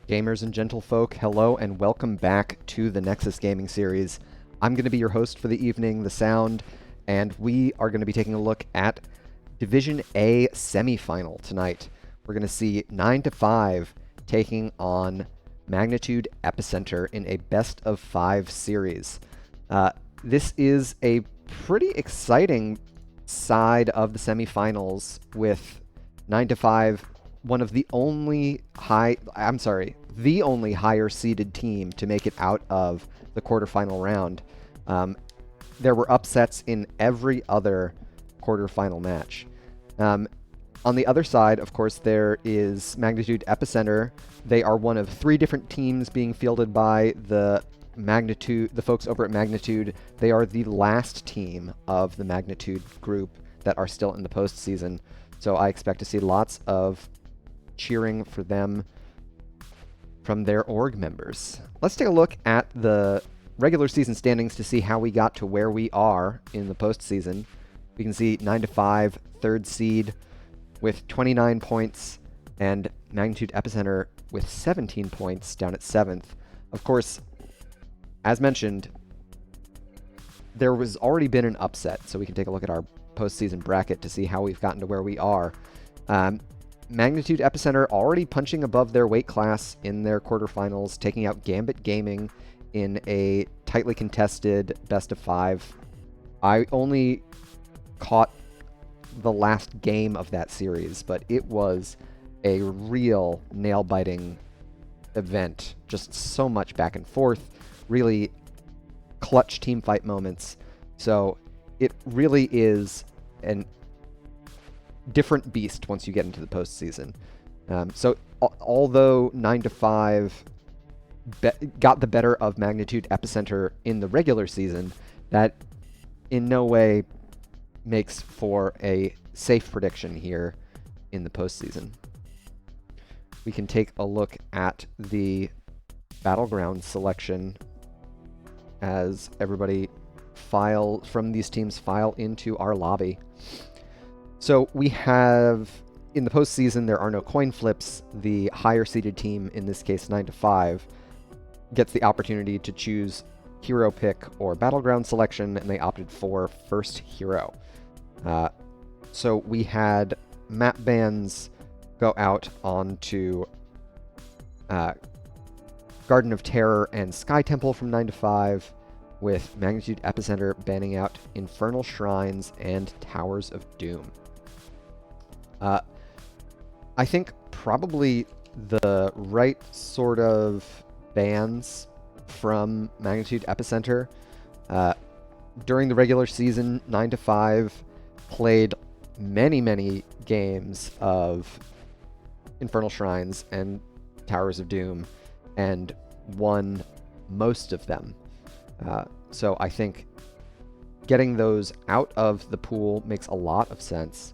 Gamers and gentlefolk, hello and welcome back to the Nexus Gaming Series. I'm going to be your host for the evening, The Sound, and we are going to be taking a look at Division A Semi-Final tonight. We're going to see 9-5 taking on Magnitude Epicenter in a best-of-5 series. This is a pretty exciting side of the semi-finals with 9-5 one of the only the only higher seeded team to make it out of the quarterfinal round. There were upsets in every other quarterfinal match. On the other side, of course, there is Magnitude Epicenter. They are one of 3 different teams being fielded by the folks over at Magnitude. They are the last team of the Magnitude group that are still in the postseason. So I expect to see lots of cheering for them from their org members. Let's take a look at the regular season standings to see how we got to where we are in the postseason. We can see 9-5, 3rd seed with 29 points, and Magnitude Epicenter with 17 points down at 7th. Of course, as mentioned, there was already been an upset, so we can take a look at our postseason bracket to see how we've gotten to where we are. Magnitude Epicenter already punching above their weight class in their quarterfinals, taking out Gambit Gaming in a tightly contested best-of-5. I only caught the last game of that series, but it was a real nail-biting event. Just so much back and forth, really clutch team fight moments. So it really is an different beast once you get into the postseason. So although 9-5 got the better of Magnitude Epicenter in the regular season, that in no way makes for a safe prediction here in the postseason. We can take a look at the battleground selection as everybody from these teams file into our lobby. So we have, in the postseason, there are no coin flips. The higher seeded team, in this case 9-5, gets the opportunity to choose hero pick or battleground selection, and they opted for first hero. So we had map bans go out onto Garden of Terror and Sky Temple from 9-5, with Magnitude Epicenter banning out Infernal Shrines and Towers of Doom. I think probably the right sort of bans from Magnitude Epicenter. During the regular season, 9-5 played many games of Infernal Shrines and Towers of Doom and won most of them. So I think getting those out of the pool makes a lot of sense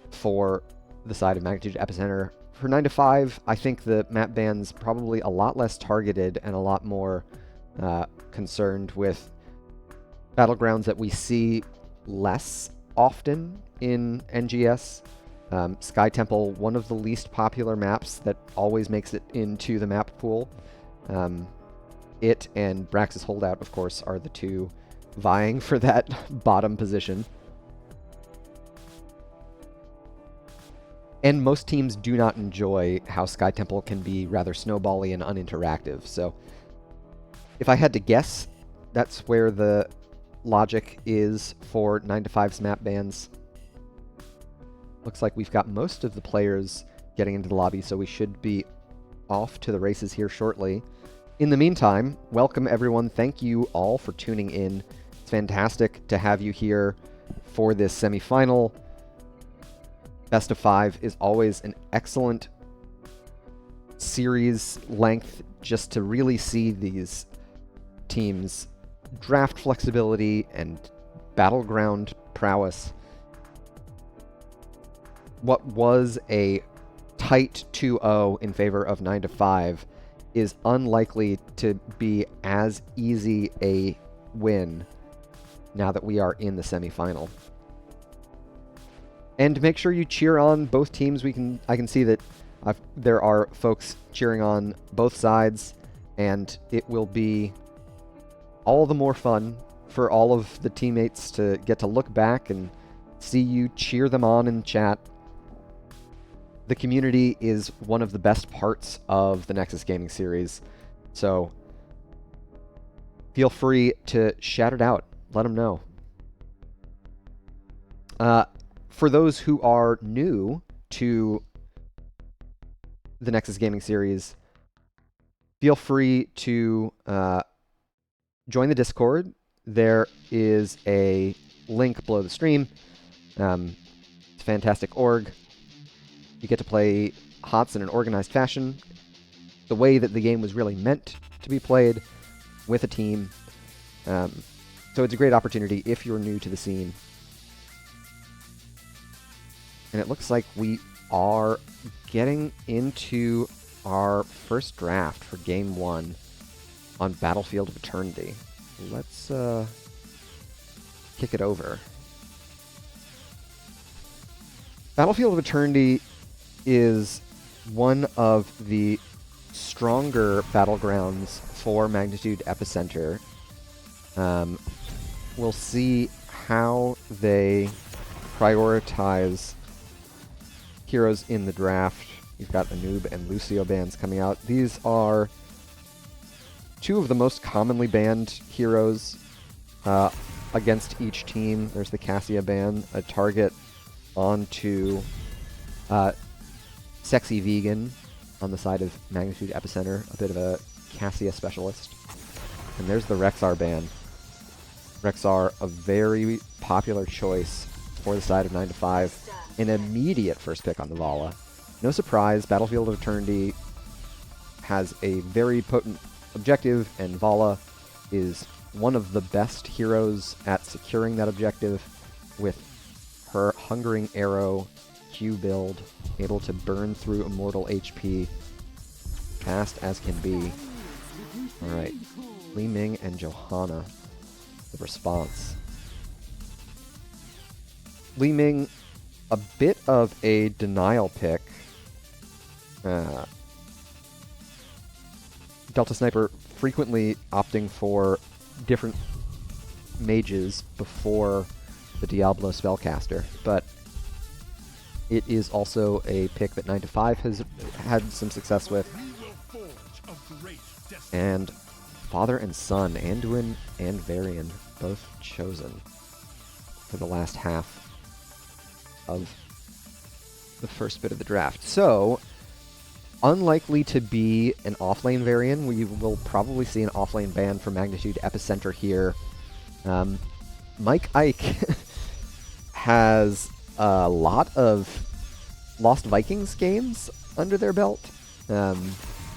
for the side of Magnitude Epicenter. For 9-5, I think the map ban's probably a lot less targeted and a lot more concerned with battlegrounds that we see less often in NGS. Sky Temple, one of the least popular maps that always makes it into the map pool. It and Brax's Holdout, of course, are the 2 vying for that bottom position. And most teams do not enjoy how Sky Temple can be rather snowbally and uninteractive. So if I had to guess, that's where the logic is for 9-5's map bans. Looks like we've got most of the players getting into the lobby, so we should be off to the races here shortly. In the meantime, welcome everyone. Thank you all for tuning in. It's fantastic to have you here for this semi-final. Best of 5 is always an excellent series length just to really see these teams' draft flexibility and battleground prowess. What was a tight 2-0 in favor of 9-5 is unlikely to be as easy a win now that we are in the semifinal. And make sure you cheer on both teams. I can see that there are folks cheering on both sides, and it will be all the more fun for all of the teammates to get to look back and see you cheer them on in chat. The community is one of the best parts of the Nexus Gaming series, so feel free to shout it out. Let them know. For those who are new to the Nexus Gaming series, feel free to join the Discord. There is a link below the stream. It's a fantastic org. You get to play HOTS in an organized fashion, the way that the game was really meant to be played, with a team. So it's a great opportunity if you're new to the scene. And it looks like we are getting into our first draft for Game 1 on Battlefield of Eternity. Let's kick it over. Battlefield of Eternity is one of the stronger battlegrounds for Magnitude Epicenter. We'll see how they prioritize heroes in the draft. You've got Anub and Lucio bans coming out. These are two of the most commonly banned heroes against each team. There's the Cassia ban, a target onto Sexy Vegan on the side of Magnitude Epicenter, a bit of a Cassia specialist. And there's the Rexar ban. Rexar, a very popular choice for the side of 9-5. An immediate first pick on the Vala. No surprise, Battlefield of Eternity has a very potent objective, and Vala is one of the best heroes at securing that objective with her Hungering Arrow Q build, able to burn through immortal HP fast as can be. Alright, Li Ming and Johanna, the response. Li Ming, a bit of a denial pick. Delta Sniper frequently opting for different mages before the Diablo spellcaster, but it is also a pick that 9-5 has had some success with. And father and son, Anduin and Varian, both chosen for the last half of the first bit of the draft. So, unlikely to be an offlane Varian. We will probably see an offlane ban for Magnitude Epicenter here. Mike Ike has a lot of Lost Vikings games under their belt. Yeah,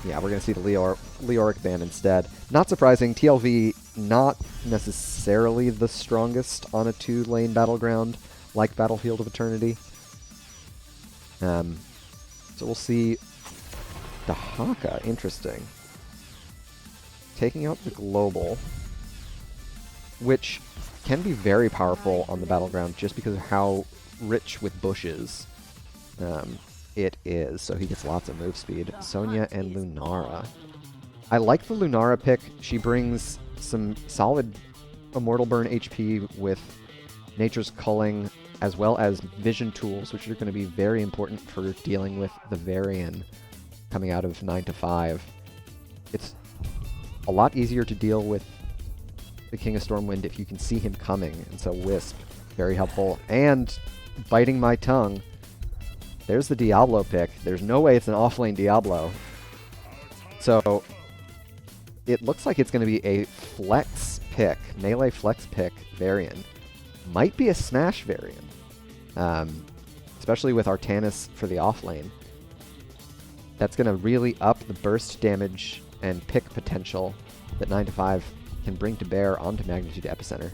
we're going to see the Leoric ban instead. Not surprising, TLV not necessarily the strongest on a two-lane battleground like Battlefield of Eternity. So we'll see Dahaka, interesting. Taking out the Global, which can be very powerful on the battleground just because of how rich with bushes it is. So he gets lots of move speed. Sonya and Lunara. I like the Lunara pick. She brings some solid Immortal Burn HP with Nature's Culling, as well as vision tools, which are going to be very important for dealing with the Varian coming out of 9-5. It's a lot easier to deal with the King of Stormwind if you can see him coming, and so Wisp, very helpful. And biting my tongue, there's the Diablo pick. There's no way it's an offlane Diablo. So it looks like it's going to be a flex pick, melee flex pick Varian. Might be a Smash Varian, especially with Artanis for the offlane. That's going to really up the burst damage and pick potential that 9 to 5 can bring to bear onto Magnitude Epicenter.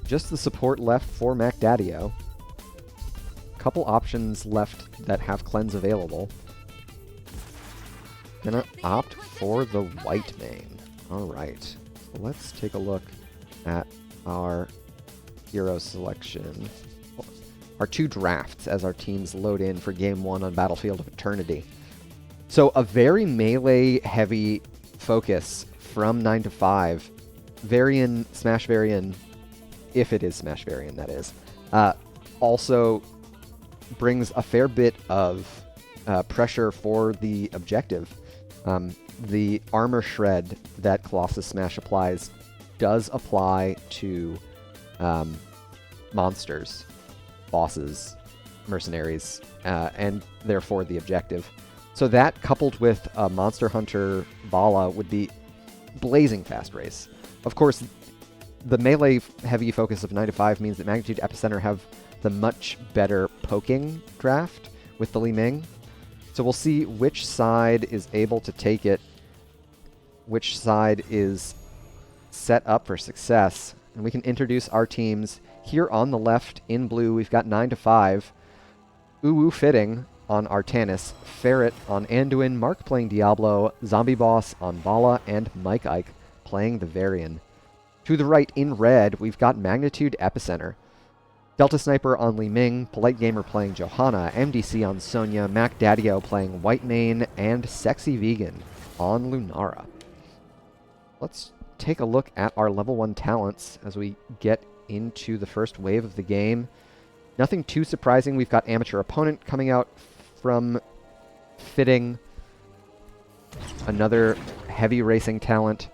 Just the support left for MacDaddio. Couple options left that have cleanse available. Gonna opt for the white main. Alright, so let's take a look at our hero selection. Our 2 drafts as our teams load in for Game 1 on Battlefield of Eternity. So a very melee-heavy focus from 9 to 5. Varian, Smash Varian, if it is Smash Varian, that is, also brings a fair bit of pressure for the objective. The armor shred that Colossus Smash applies does apply to monsters, bosses, mercenaries, and therefore the objective. So that, coupled with a Monster Hunter Vala, would be blazing fast race. Of course, the melee-heavy focus of 9 to 5 means that Magnitude Epicenter have the much better poking draft with the Li Ming. So we'll see which side is able to take it, which side is set up for success. And we can introduce our teams. Here on the left, in blue, we've got 9 to 5. Uwu Fitting on Artanis, Ferret on Anduin, Mark playing Diablo, Zombie Boss on Vala, and Mike Ike playing the Varian. To the right, in red, we've got Magnitude Epicenter. Delta Sniper on Li Ming, Polite Gamer playing Johanna, MDC on Sonya, MacDaddio playing White Mane, and Sexy Vegan on Lunara. Let's take a look at our level 1 talents as we get into the first wave of the game. Nothing too surprising. We've got Amateur Opponent coming out from Fitting. Another heavy racing talent.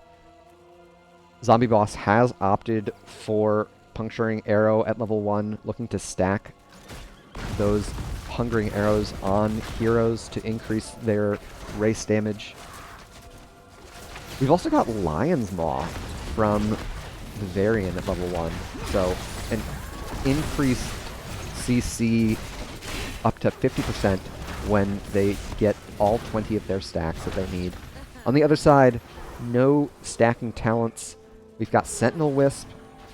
Zombie Boss has opted for Puncturing Arrow at level 1, looking to stack those Hungering Arrows on heroes to increase their race damage. We've also got Lion's Maw from the Varian at level 1, so an increased CC up to 50% when they get all 20 of their stacks that they need. On the other side, no stacking talents. We've got Sentinel Wisp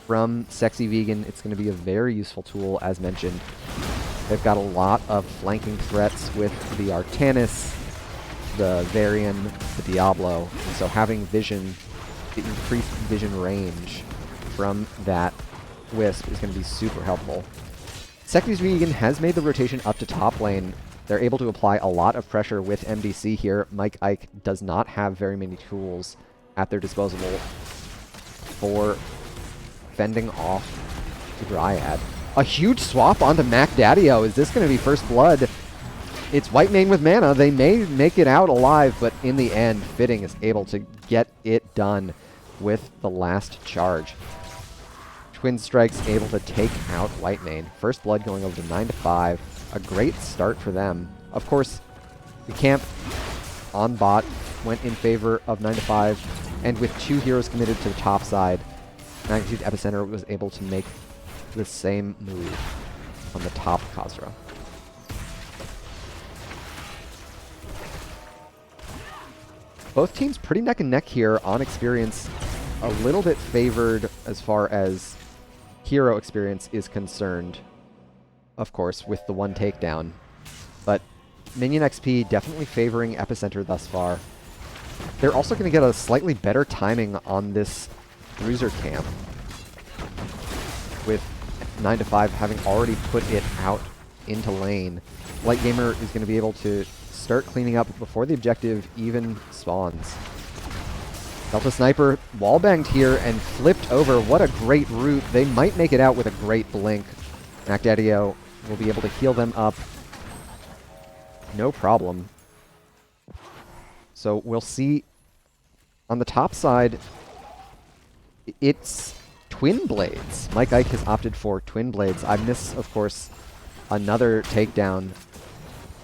from Sexy Vegan. It's going to be a very useful tool, as mentioned. They've got a lot of flanking threats with the Artanis, the Varian, the Diablo, and so having vision, the increased vision range from that Wisp is going to be super helpful. Sexy Vegan has made the rotation up to top lane. They're able to apply a lot of pressure with MDC here. Mike Ike does not have very many tools at their disposal for fending off the Dryad. A huge swap onto MacDaddio. Is this going to be first blood? It's White Mane with mana. They may make it out alive, but in the end, Fitting is able to get it done with the last charge. Twin Strike's able to take out White Mane. First blood going over to 9 to 5. A great start for them. Of course, the camp on bot went in favor of 9 to 5, and with 2 heroes committed to the top side, Magnitude Epicenter was able to make the same move on the top Khazra. Both teams pretty neck and neck here on experience, a little bit favored as far as hero experience is concerned, of course, with the 1 takedown. But Minion XP definitely favoring Epicenter thus far. They're also going to get a slightly better timing on this Bruiser camp, with 9 to 5 having already put it out into lane. Light Gamer is going to be able to start cleaning up before the objective even spawns. Delta Sniper wallbanged here and flipped over. What a great route. They might make it out with a great blink. MacDaddio will be able to heal them up. No problem. So we'll see on the top side, it's Twin Blades. Mike Ike has opted for Twin Blades. I miss, of course, another takedown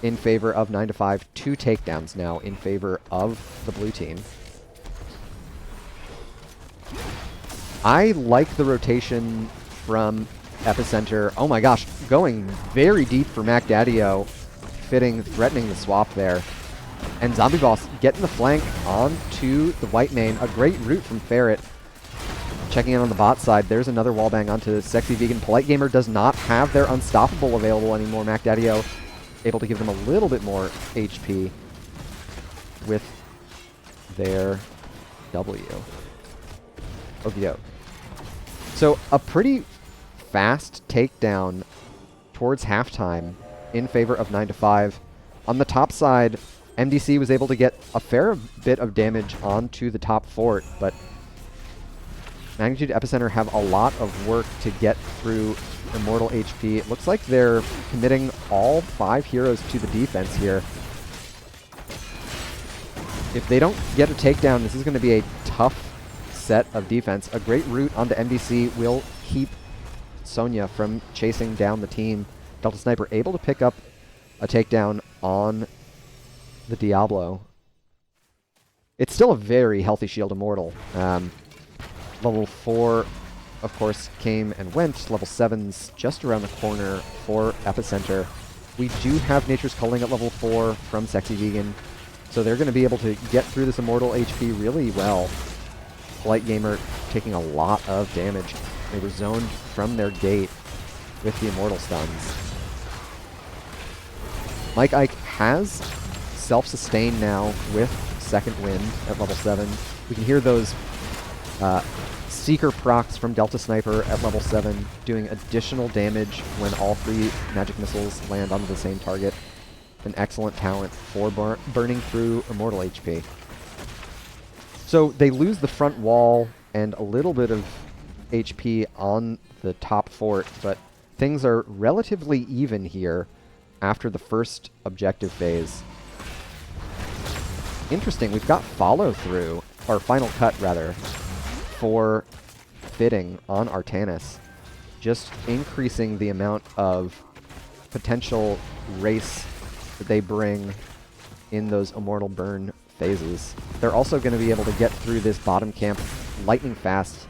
in favor of 9 to 5. 2 takedowns now in favor of the blue team. I like the rotation from Epicenter. Oh my gosh, going very deep for MacDaddio. Fitting threatening the swap there. And Zombie Boss getting the flank onto the white main. A great route from Ferret. Checking in on the bot side. There's another wallbang onto Sexy Vegan. Polite Gamer does not have their Unstoppable available anymore. Mac Daddy-O able to give them a little bit more HP with their W. OVO. So a pretty fast takedown towards halftime in favor of 9-5. On the top side, MDC was able to get a fair bit of damage onto the top fort, but Magnitude Epicenter have a lot of work to get through Immortal HP. It looks like they're committing all 5 heroes to the defense here. If they don't get a takedown, this is going to be a tough set of defense. A great route onto MDC will keep Sonya from chasing down the team. Delta Sniper able to pick up a takedown on the Diablo. It's still a very healthy Shield Immortal. Level 4, of course, came and went. Level 7's just around the corner for Epicenter. We do have Nature's Culling at level 4 from Sexy Vegan, so they're going to be able to get through this Immortal HP really well. Polite Gamer taking a lot of damage. They were zoned from their gate with the Immortal stuns. Mike Ike has self-sustain now with Second Wind at level 7. We can hear those Seeker procs from Delta Sniper at level 7 doing additional damage when all 3 magic missiles land onto the same target. An excellent talent for burning through Immortal HP. So they lose the front wall and a little bit of HP on the top fort, but things are relatively even here after the first objective phase. Interesting, we've got follow-through, or final cut rather, for Fitting on Artanis, just increasing the amount of potential race that they bring in those Immortal Burn phases. They're also going to be able to get through this bottom camp lightning fast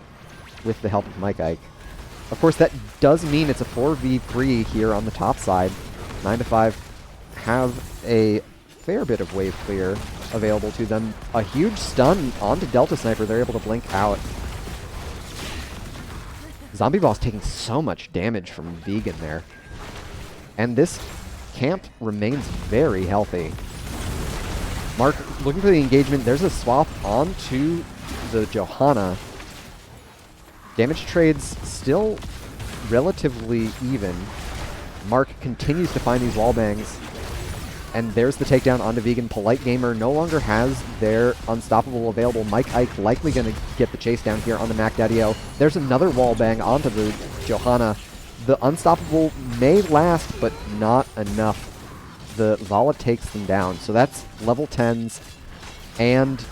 with the help of Mike Ike. Of course, that does mean it's a 4v3 here on the top side. 9-5 have a fair bit of wave clear available to them. A huge stun onto Delta Sniper. They're able to blink out. Zombie Boss taking so much damage from Vegan there. And this camp remains very healthy. Mark looking for the engagement. There's a swap onto the Johanna. Damage trades still relatively even. Mark continues to find these wallbangs. And there's the takedown onto Vegan. Polite Gamer no longer has their Unstoppable available. Mike Ike likely going to get the chase down here on the Mac Daddy-O. There's another wallbang onto the Johanna. The Unstoppable may last, but not enough. The Vala takes them down. So that's level 10s and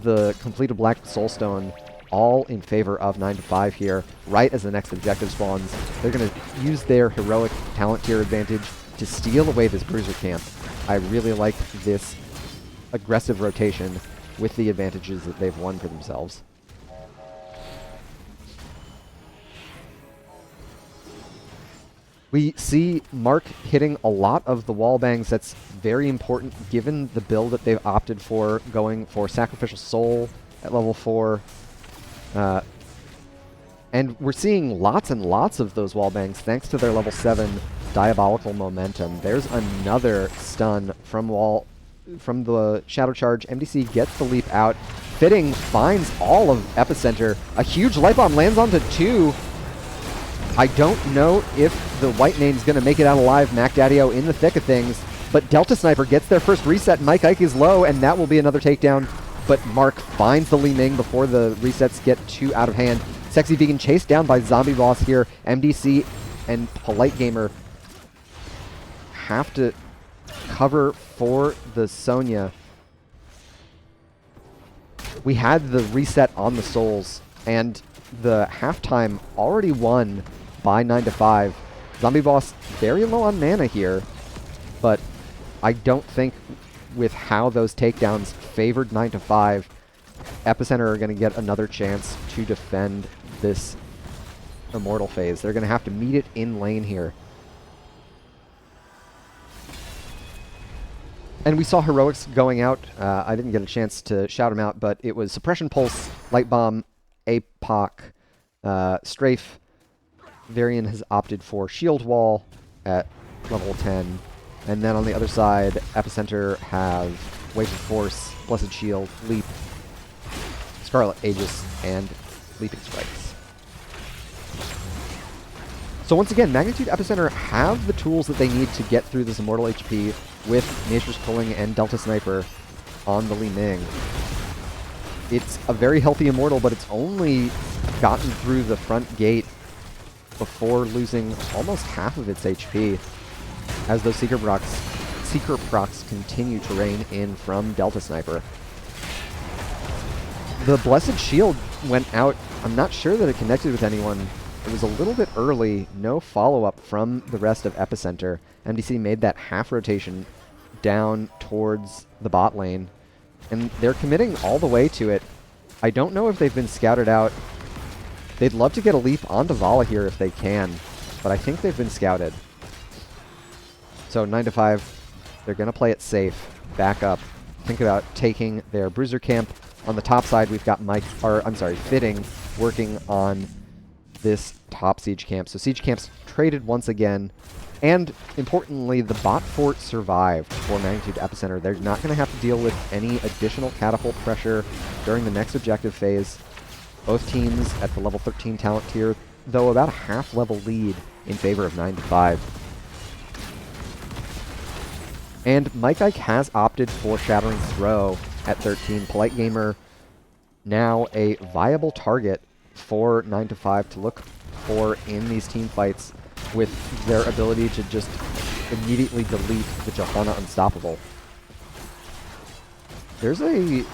the completed Black Soulstone all in favor of 9-5 here, right as the next objective spawns. They're going to use their heroic talent tier advantage to steal away this bruiser camp. I really like this aggressive rotation with the advantages that they've won for themselves. We see Mark hitting a lot of the wallbangs. That's very important given the build that they've opted for, going for Sacrificial Soul at level 4. And we're seeing lots and lots of those wallbangs thanks to their level 7 Diabolical Momentum. There's another stun from the Shadow Charge. MDC gets the leap out. Fitting finds all of Epicenter. A huge light bomb lands onto 2. I don't know if the white name's going to make it out alive. Mac Daddy-O in the thick of things. But Delta Sniper gets their first reset. Mike Ike is low, and that will be another takedown. But Mark finds the Li Ming before the resets get too out of hand. Sexy Vegan chased down by Zombie Boss here. MDC and Polite Gamer have to cover for the Sonya. We had the reset on the Souls, and the halftime already won by 9-5. Zombie Boss very low on mana here, but I don't think with how those takedowns favored 9-5, Epicenter are going to get another chance to defend this Immortal phase. They're going to have to meet it in lane here. And we saw heroics going out. I didn't get a chance to shout them out, but it was Suppression Pulse, Light Bomb, APOC, Strafe. Varian has opted for Shield Wall at level 10. And then on the other side, Epicenter have Wave of Force, Blessed Shield, Leap, Scarlet Aegis, and Leaping Strikes. So once again, Magnitude Epicenter have the tools that they need to get through this Immortal HP with Nature's Pulling and Delta Sniper on the Li Ming. It's a very healthy Immortal, but it's only gotten through the front gate before losing almost half of its HP as those Seeker procs continue to rain in from Delta Sniper. The Blessed Shield went out. I'm not sure that it connected with anyone. It was a little bit early, no follow-up from the rest of Epicenter. MDC made that half rotation down towards the bot lane, and they're committing all the way to it. I don't know if they've been scouted out. They'd love to get a leap onto Vala here if they can, but I think they've been scouted. So 9 to 5, they're going to play it safe, back up, think about taking their Bruiser camp. On the top side, we've got Fitting working on this top siege camp. So siege camps traded once again, and importantly, the bot fort survived for Magnitude Epicenter. They're not going to have to deal with any additional catapult pressure during the next objective phase. Both teams at the level 13 talent tier, though about a half level lead in favor of 9 to 5. And Mike Ike has opted for Shattering Throw at 13. Polite Gamer now a viable target for 9 to 5 to look for in these team fights with their ability to just immediately delete the Johanna Unstoppable. There's a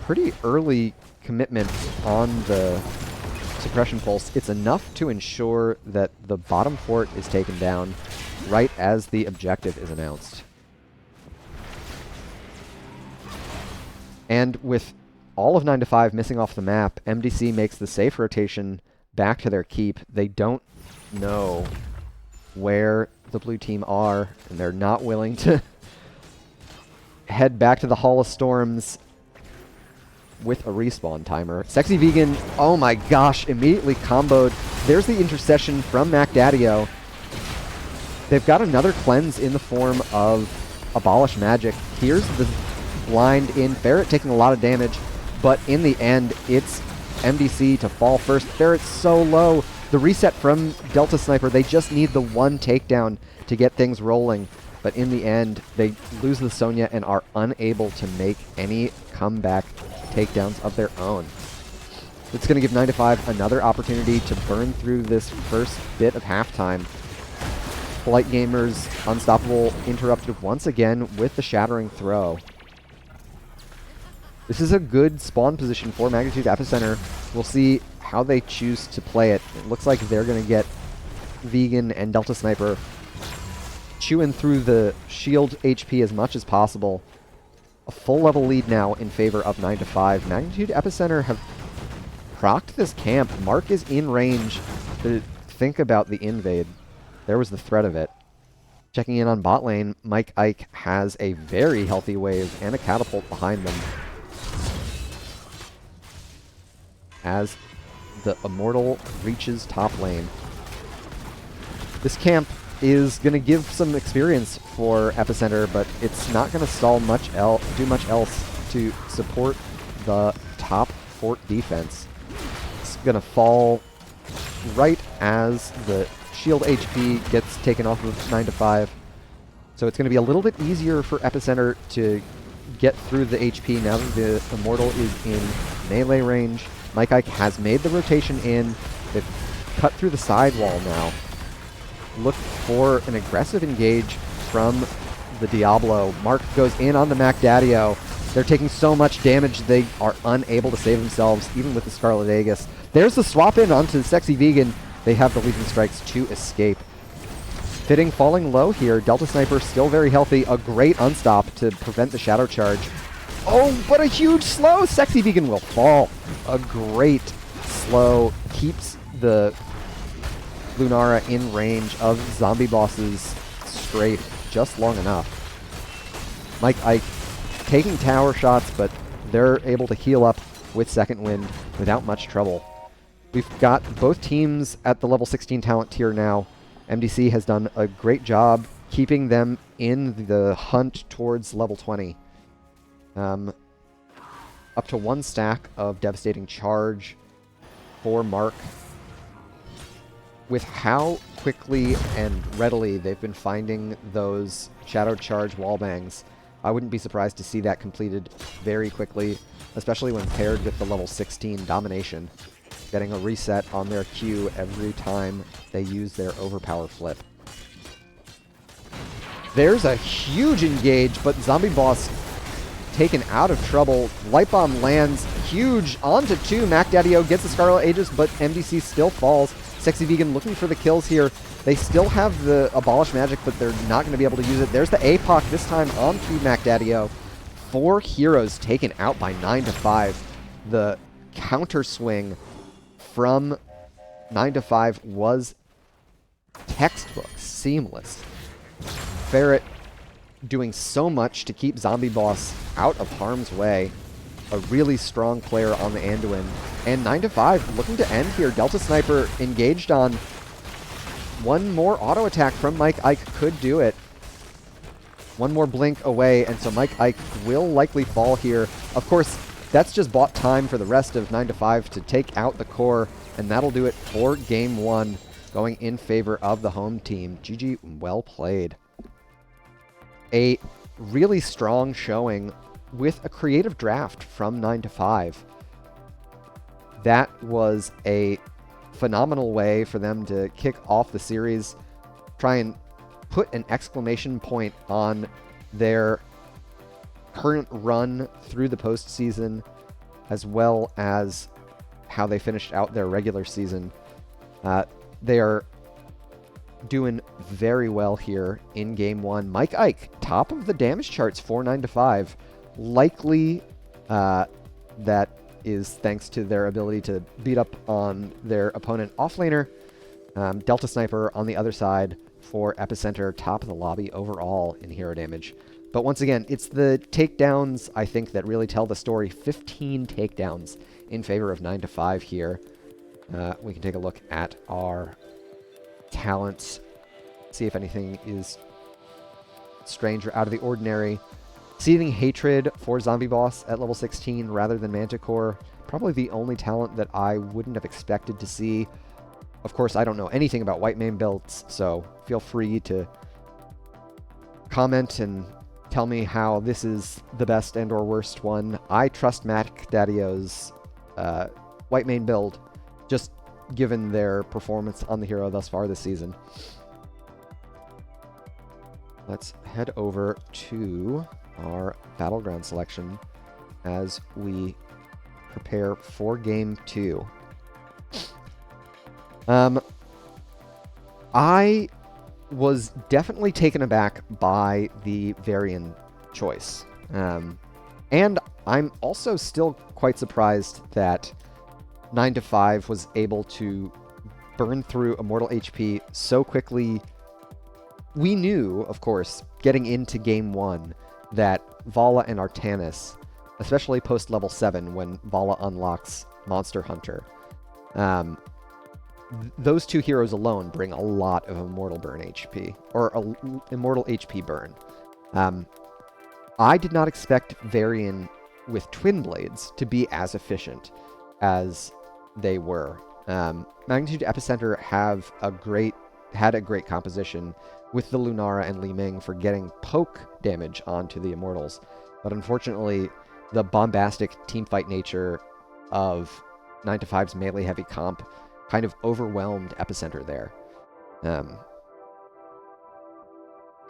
pretty early commitment on the Suppression Pulse. It's enough to ensure that the bottom fort is taken down right as the objective is announced. And with all of 9 to 5 missing off the map, MDC makes the safe rotation back to their keep. They don't know where the blue team are, and they're not willing to head back to the Hall of Storms with a respawn timer. Sexy Vegan, oh my gosh, immediately comboed. There's the intercession from MacDaddio. They've got another cleanse in the form of Abolish Magic. Here's the blind in. Ferret taking a lot of damage, but in the end, it's MDC to fall first. Ferret's so low. The reset from Delta Sniper, they just need the one takedown to get things rolling. But in the end, they lose the Sonya and are unable to make any comeback takedowns of their own. It's going to give 9 to 5 another opportunity to burn through this first bit of halftime. Polite Gamer's Unstoppable interrupted once again with the Shattering Throw. This is a good spawn position for Magnitude Epicenter. We'll see how they choose to play it. It looks like they're going to get Vegan and Delta Sniper chewing through the shield HP as much as possible. A full level lead now in favor of 9 to 5. Magnitude Epicenter have procced this camp. Mark is in range to think about the invade. There was the threat of it. Checking in on bot lane, Mike Ike has a very healthy wave and a catapult behind them, as the Immortal reaches top lane. This camp is going to give some experience for Epicenter, but it's not going to do much else to support the top fort defense. It's going to fall right as the shield HP gets taken off of 9 to 5. So it's going to be a little bit easier for Epicenter to get through the HP now that the Immortal is in melee range. Mike Ike has made the rotation in. They've cut through the sidewall now. Look for an aggressive engage from the Diablo. Mark goes in on the MacDaddio. They're taking so much damage they are unable to save themselves, even with the Scarlet Aegis. There's the swap in onto the Sexy Vegan. They have the Leaping Strikes to escape. Fitting falling low here. Delta Sniper still very healthy. A great unstop to prevent the Shadow Charge. Oh, but a huge slow! Sexy Vegan will fall. A great slow keeps the Lunara in range of Zombie Boss's strafe just long enough. Mike Ike taking tower shots, but they're able to heal up with second wind without much trouble. We've got both teams at the level 16 talent tier now. MDC has done a great job keeping them in the hunt towards level 20. Up to 1 stack of Devastating Charge for Mark. With how quickly and readily they've been finding those Shadow Charge wallbangs, I wouldn't be surprised to see that completed very quickly, especially when paired with the level 16 Domination, getting a reset on their Q every time they use their Overpower flip. There's a huge engage, but Zombie Boss taken out of trouble. Light Bomb lands huge onto 2. Mac Daddy-O gets the Scarlet Aegis, but MDC still falls. Sexy Vegan looking for the kills here. They still have the Abolish Magic, but they're not going to be able to use it. There's the APOC this time onto Mac Daddy-O. 4 heroes taken out by 9-5. The counter swing from 9-5 was textbook seamless. Ferret doing so much to keep Zombie Boss out of harm's way. A really strong player on the Anduin. And 9-5 looking to end here. Delta Sniper engaged on. One more auto attack from Mike Ike could do it. One more blink away, and so Mike Ike will likely fall here. Of course, that's just bought time for the rest of 9-5 to take out the core, and that'll do it for game 1, going in favor of the home team. GG, well played. A really strong showing with a creative draft from 9-5. That was a phenomenal way for them to kick off the series, try and put an exclamation point on their current run through the postseason, as well as how they finished out their regular season. They are doing very well here in game 1. Mike Ike, top of the damage charts for 9-5. Likely that is thanks to their ability to beat up on their opponent offlaner. Delta Sniper on the other side for Epicenter, top of the lobby overall in hero damage. But once again, it's the takedowns, I think, that really tell the story. 15 takedowns in favor of 9-5 here. We can take a look at our talents, see if anything is strange or out of the ordinary. Seething Hatred for Zombie Boss at level 16 rather than Manticore. Probably the only talent that I wouldn't have expected to see. Of course, I don't know anything about white main builds, so feel free to comment and tell me how this is the best and or worst one. I trust Mac Daddy-O's white main build, just given their performance on the hero thus far this season. Let's head over to our Battleground selection as we prepare for game 2. I was definitely taken aback by the Varian choice. And I'm also still quite surprised that 9-5 was able to burn through Immortal HP so quickly. We knew, of course, getting into game 1 that Vala and Artanis, especially post level 7 when Vala unlocks Monster Hunter, those 2 heroes alone bring a lot of Immortal burn HP, or Immortal HP burn. I did not expect Varian with Twin Blades to be as efficient as they were. Magnitude Epicenter had a great composition with the Lunara and Li Ming for getting poke damage onto the Immortals. But unfortunately, the bombastic teamfight nature of 9-5's melee heavy comp kind of overwhelmed Epicenter there.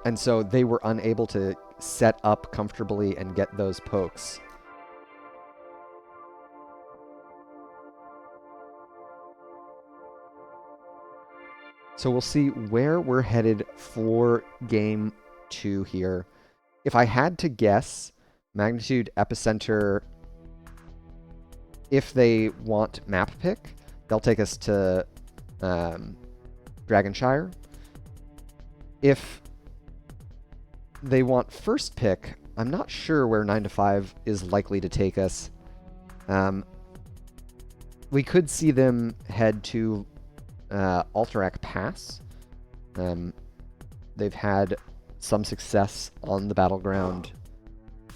And so they were unable to set up comfortably and get those pokes. So we'll see where we're headed for game 2 here. If I had to guess, Magnitude Epicenter, if they want map pick, they'll take us to Dragonshire. If they want first pick, I'm not sure where 9 to 5 is likely to take us. We could see them head to Alterac Pass. They've had some success on the battleground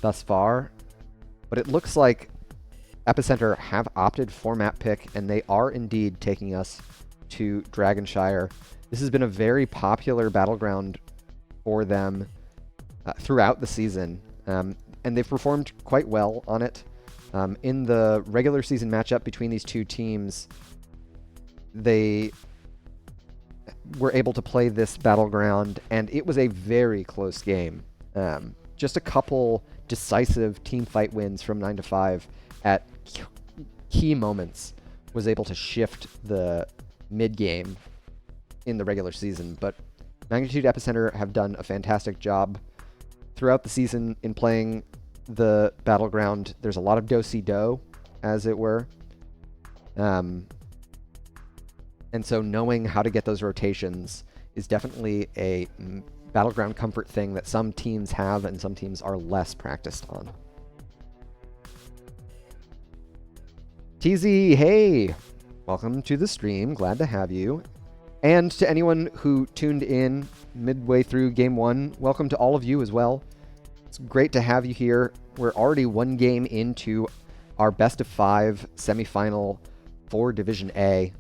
thus far, but it looks like Epicenter have opted for map pick, and they are indeed taking us to Dragonshire. This has been a very popular battleground for them throughout the season, and they've performed quite well on it. In the regular season matchup between these two teams, they were able to play this battleground, and it was a very close game. Just a couple decisive team fight wins from 9 to 5 at key moments was able to shift the mid-game in the regular season. But Magnitude Epicenter have done a fantastic job throughout the season in playing the battleground. There's a lot of do-si-do, as it were. And so knowing how to get those rotations is definitely a battleground comfort thing that some teams have and some teams are less practiced on. TZ, hey! Welcome to the stream. Glad to have you. And to anyone who tuned in midway through Game 1, welcome to all of you as well. It's great to have you here. We're already one game into our best of 5 semi-final for Division A.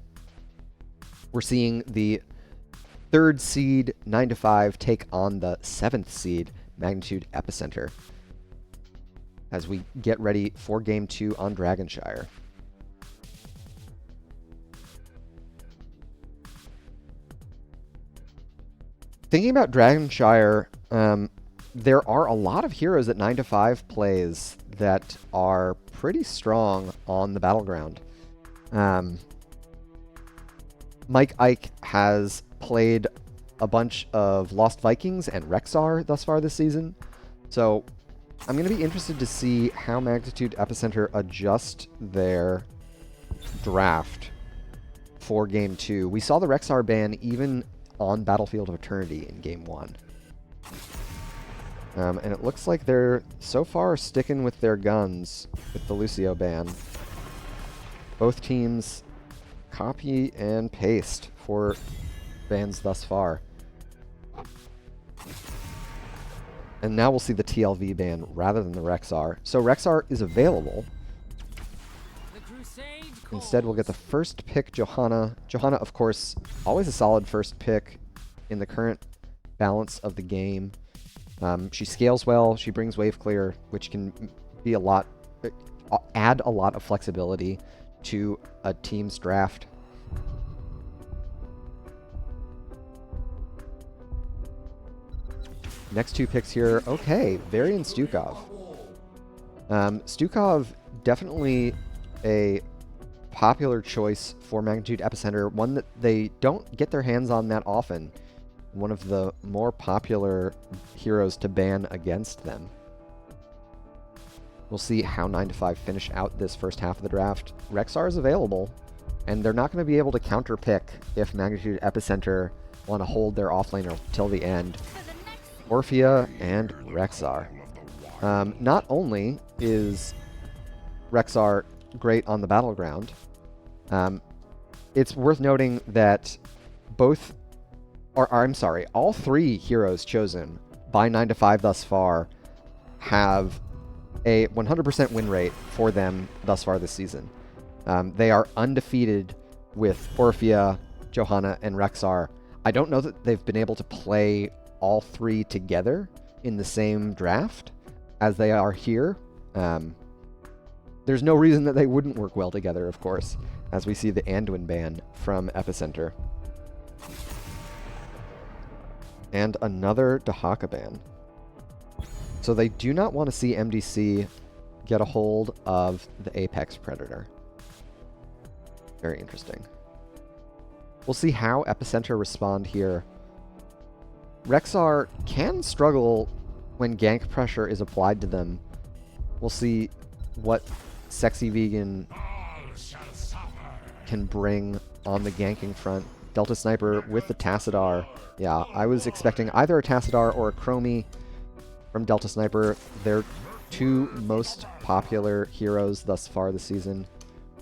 We're seeing the 3rd seed 9 to 5 take on the 7th seed Magnitude Epicenter as we get ready for Game 2 on Dragonshire. Thinking about Dragonshire, there are a lot of heroes that 9 to 5 plays that are pretty strong on the battleground. Mike Ike has played a bunch of Lost Vikings and Rexar thus far this season, so I'm going to be interested to see how Magnitude Epicenter adjust their draft for Game 2. We saw the Rexar ban even on Battlefield of Eternity in Game 1. And it looks like they're so far sticking with their guns with the Lucio ban. Both teams copy and paste for bans thus far. And now we'll see the TLV ban rather than the Rexar. So Rexar is available. Instead, we'll get the first pick, Johanna. Johanna, of course, always a solid first pick in the current balance of the game. She scales well. She brings wave clear, which can be add a lot of flexibility to a team's draft. Next two picks here. Okay, Varian Stukov. Stukov, definitely a popular choice for Magnitude Epicenter, one that they don't get their hands on that often. One of the more popular heroes to ban against them. We'll see how 9 to 5 finish out this first half of the draft. Rexar is available, and they're not going to be able to counter pick if Magnitude Epicenter want to hold their offlaner till the end. Orphea and Rexar. Not only is Rexar great on the battleground, it's worth noting that all 3 heroes chosen by 9 to 5 thus far have a 100% win rate for them thus far this season. They are undefeated with Orphea, Johanna, and Rexar. I don't know that they've been able to play all 3 together in the same draft as they are here. There's no reason that they wouldn't work well together, of course, as we see the Anduin ban from Epicenter. And another Dahaka ban. So they do not want to see MDC get a hold of the Apex Predator. Very interesting. We'll see how Epicenter respond here. Rexar can struggle when gank pressure is applied to them. We'll see what Sexy Vegan can bring on the ganking front. Delta Sniper with the Tassadar. Yeah, I was expecting either a Tassadar or a Chromie. from Delta Sniper. Their two most popular heroes thus far this season.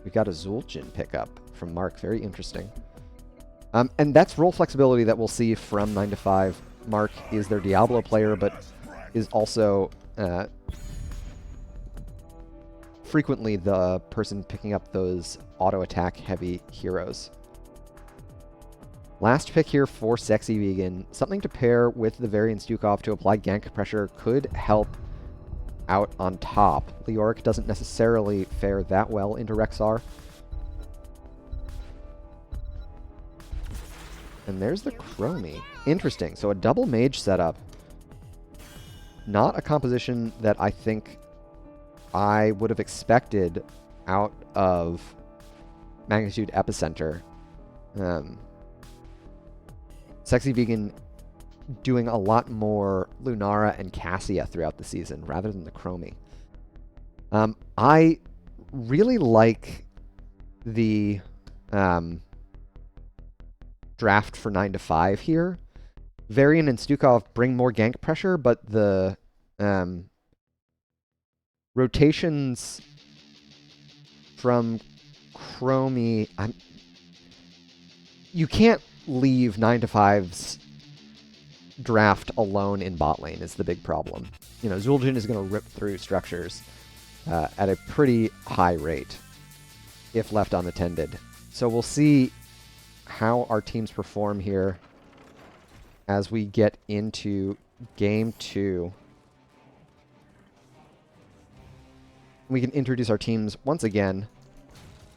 We've got a Zul'jin pickup from Mark. Very interesting. And that's role flexibility that we'll see from 9 to 5. Mark is their Diablo player, but is also frequently the person picking up those auto-attack heavy heroes. Last pick here for Sexy Vegan. Something to pair with the Varian Stukov to apply gank pressure could help out on top. Leoric doesn't necessarily fare that well into Rexar. And there's the Chromie. Interesting. So a double mage setup. Not a composition that I think I would have expected out of Magnitude Epicenter. Sexy Vegan doing a lot more Lunara and Cassia throughout the season rather than the Chromie. I really like the draft for 9 to 5 here. Varian and Stukov bring more gank pressure, but the rotations from Chromie... You can't leave 9 to 5's draft alone in bot lane is the big problem. You know, Zul'jin is going to rip through structures at a pretty high rate if left unattended. So we'll see how our teams perform here as we get into Game 2. We can introduce our teams once again.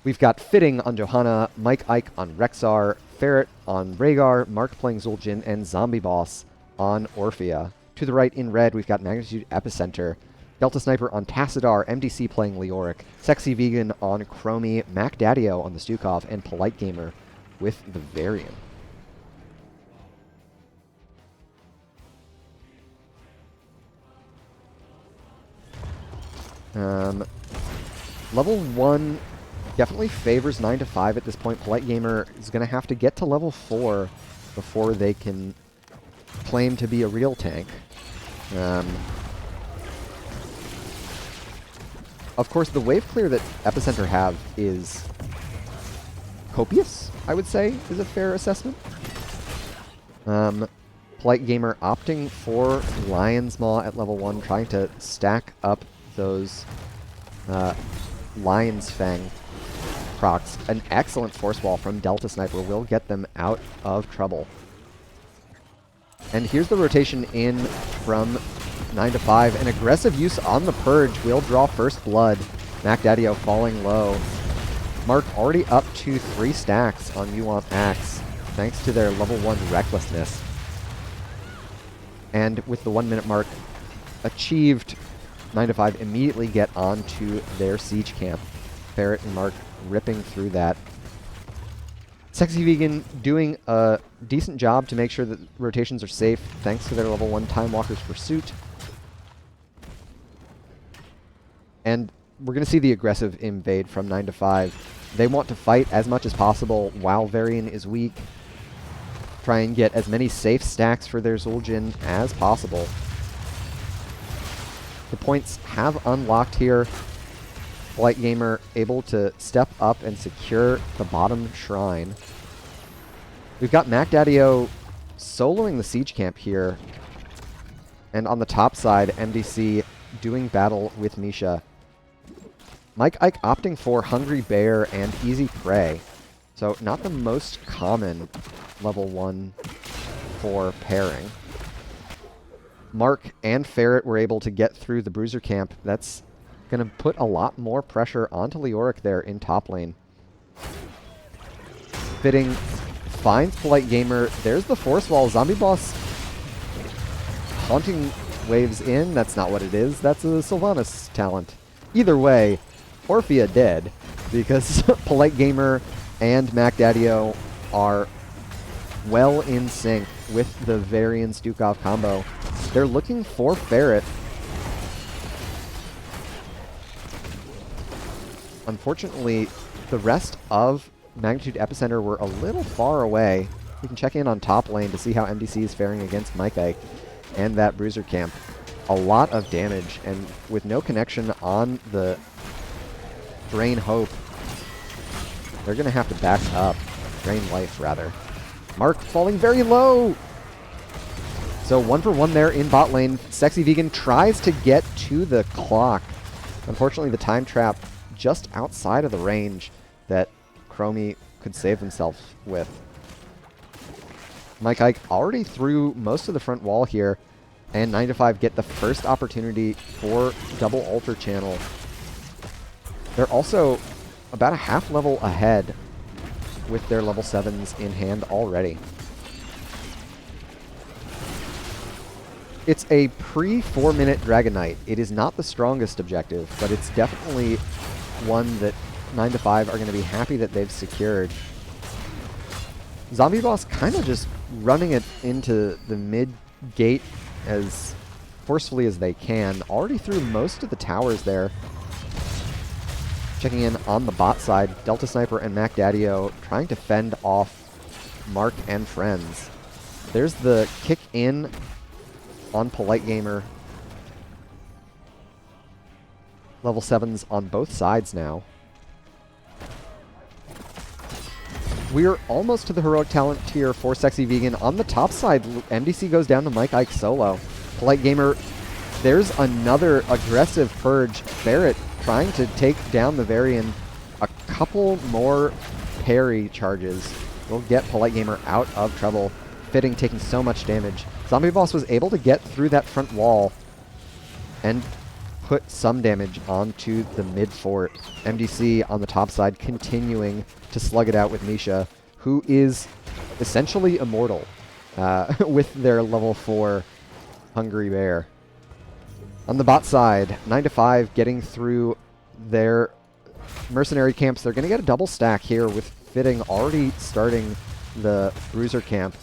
We've got Fitting on Johanna, Mike Ike on Rexar, Ferret on Rhaegar, Mark playing Zul'jin, and Zombie Boss on Orphea. To the right in red, we've got Magnitude Epicenter, Delta Sniper on Tassadar, MDC playing Leoric, Sexy Vegan on Chromie, Mac Daddio on the Stukov, and Polite Gamer with the Varian. Level 1 definitely favors 9 to 5 at this point. Polite Gamer is going to have to get to level 4 before they can claim to be a real tank. Of course, the wave clear that Epicenter have is copious, I would say, is a fair assessment. Polite Gamer opting for Lion's Maw at level 1, trying to stack up those Lion's Fang procs. An excellent force wall from Delta Sniper will get them out of trouble. And here's the rotation in from 9 to 5. An aggressive use on the Purge will draw first blood. Mac Daddio falling low. Mark already up to 3 stacks on Yuan Axe, thanks to their level 1 recklessness. And with the 1 minute mark achieved, 9 to 5 immediately get onto their siege camp. Ferret and Mark ripping through that. Sexy Vegan doing a decent job to make sure that rotations are safe, thanks to their level 1 Time Walker's Pursuit. And we're going to see the aggressive invade from 9 to 5. They want to fight as much as possible while Varian is weak. Try and get as many safe stacks for their Zul'jin as possible. The points have unlocked here. Polite Gamer able to step up and secure the bottom shrine. We've got Mac Daddio soloing the siege camp here. And on the top side, MDC doing battle with Misha. Mike Ike opting for Hungry Bear and Easy Prey. So not the most common level 1 for pairing. Mark and Ferret were able to get through the Bruiser camp. That's going to put a lot more pressure onto Leoric there in top lane. Fitting finds Polite Gamer. There's the force wall. Zombie Boss haunting waves in. That's not what it is. That's a Sylvanas talent. Either way, Orphea dead, because Polite Gamer and Mac Daddio are well in sync with the Varian Stukov combo. They're looking for Ferret. Unfortunately, the rest of Magnitude Epicenter were a little far away. We can check in on top lane to see how MDC is faring against Mike Ike and that Bruiser camp. a lot of damage, and with no connection on the Drain Hope, they're going to have to back up. Drain Life, rather. Mark falling very low! So 1 for 1 there in bot lane. Sexy Vegan tries to get to the clock. Unfortunately, the time trap just outside of the range that Chromie could save himself with. Mike Ike already through most of the front wall here, and 9to5 get the first opportunity for double altar channel. They're also about a half level ahead with their level 7s in hand already. It's a pre-4 minute Dragon Knight. It is not the strongest objective, but it's definitely one that 9to5 are going to be happy that they've secured. Zombie Boss kind of just running it into the mid gate as forcefully as they can. Already through most of the towers there. Checking in on the bot side, Delta Sniper and Mac Daddio trying to fend off Mark and friends. There's the kick in on Polite Gamer. Level 7s on both sides now. We're almost to the heroic talent tier for Sexy Vegan. On the top side, MDC goes down to Mike Ike solo. Polite Gamer, there's another aggressive purge. Ferret trying to take down the Varian. A couple more parry charges will get Polite Gamer out of trouble. Fitting taking so much damage. Zombie Boss was able to get through that front wall and put some damage onto the mid fort. MDC on the top side continuing to slug it out with Misha, who is essentially immortal with their level 4 Hungry Bear. On the bot side, 9to5 getting through their mercenary camps. They're going to get a double stack here with Fitting already starting the Bruiser camp.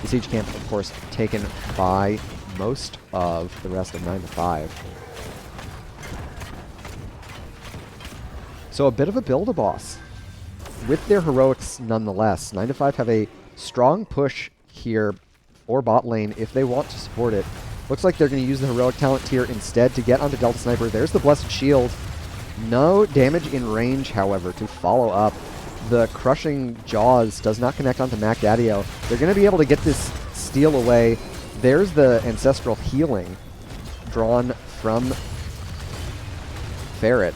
The Siege camp, of course, taken by most of the rest of 9to5. So a bit of a build-a-boss. With their heroics nonetheless, 9to5 have a strong push here for bot lane if they want to support it. Looks like they're going to use the heroic talent tier instead to get onto Delta Sniper. There's the Blessed Shield. No damage in range, however, to follow up. The Crushing Jaws does not connect onto Mac Daddio. They're going to be able to get this steal away. There's the Ancestral Healing drawn from Ferret.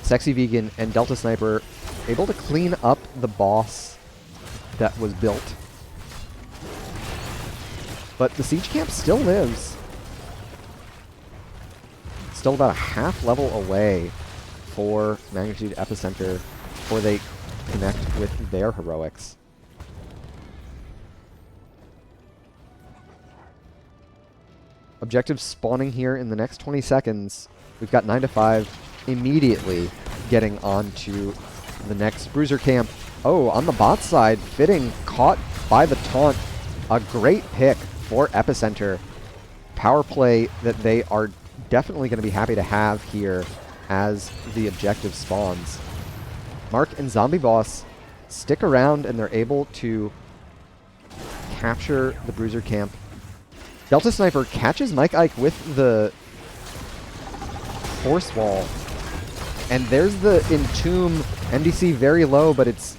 Sexy Vegan and Delta Sniper able to clean up the boss that was built. But the Siege camp still lives. Still about a half level away for Magnitude Epicenter before they connect with their heroics. Objectives spawning here in the next 20 seconds. We've got 9to5 immediately getting onto the next Bruiser camp. Oh, on the bot side, Fitting caught by the taunt. A great pick for Epicenter. Power play that they are definitely going to be happy to have here as the objective spawns. Mark and Zombie Boss stick around and they're able to capture the Bruiser camp. Delta Sniper catches Mike Ike with the Force Wall. And there's the Entomb. MDC very low, but it's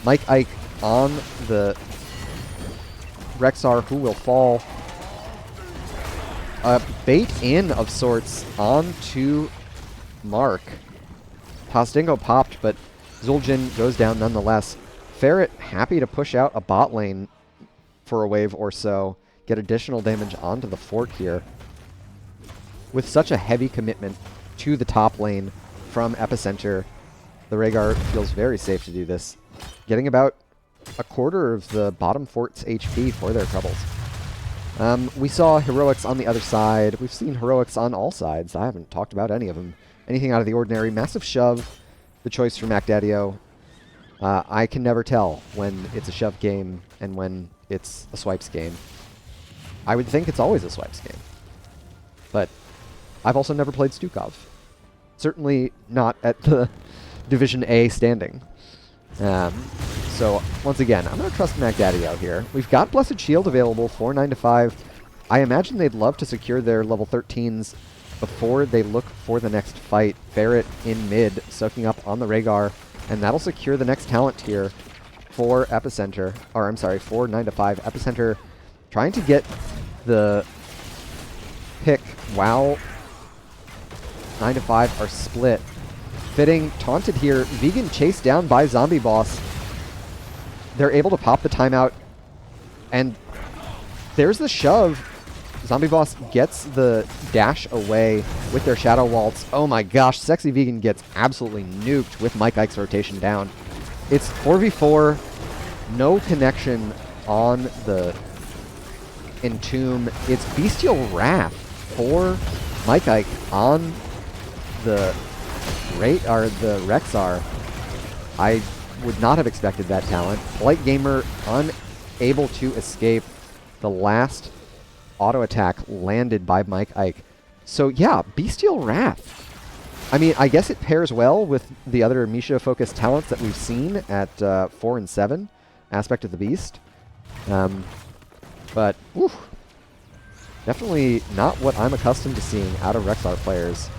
Mike Ike on the Rexar who will fall. A bait in of sorts onto Mark. Tostingo popped, but Zul'jin goes down nonetheless. Ferret happy to push out a bot lane for a wave or so. Get additional damage onto the fort here. With such a heavy commitment to the top lane from Epicenter, the Rhaegar feels very safe to do this. Getting about a quarter of the bottom fort's HP for their troubles. We saw heroics on the other side. We've seen heroics on all sides. I haven't talked about any of them. Anything out of the ordinary. Massive shove, the choice for Mac Daddio. I can never tell when it's a shove game and when it's a swipes game. I would think it's always a swipes game. But I've also never played Stukov. Certainly not at the Division A standing. So, once again, I'm going to trust Mac Daddio here. We've got Blessed Shield available for 9to5. I imagine they'd love to secure their level 13s before they look for the next fight. Ferret in mid, soaking up on the Rhaegar, and that'll secure the next talent tier for Epicenter, or I'm sorry, for 9 to 5. Epicenter trying to get the pick while 9 to 5 are split. Fitting taunted here, Vegan chased down by Zombie Boss. They're able to pop the timeout, and there's the shove. Zombie Boss gets the dash away with their Shadow Waltz. Oh my gosh, Sexy Vegan gets absolutely nuked with Mike Ike's rotation down. It's 4v4, no connection on the Entomb. It's Bestial Wrath for Mike Ike on the Rexar. I would not have expected that talent. Polite Gamer unable to escape. The last auto attack landed by Mike Ike. So yeah, Bestial Wrath. I mean, I guess it pairs well with the other Misha-focused talents that we've seen at 4 and 7, Aspect of the Beast. But, whew, definitely not what I'm accustomed to seeing out of Rexar players.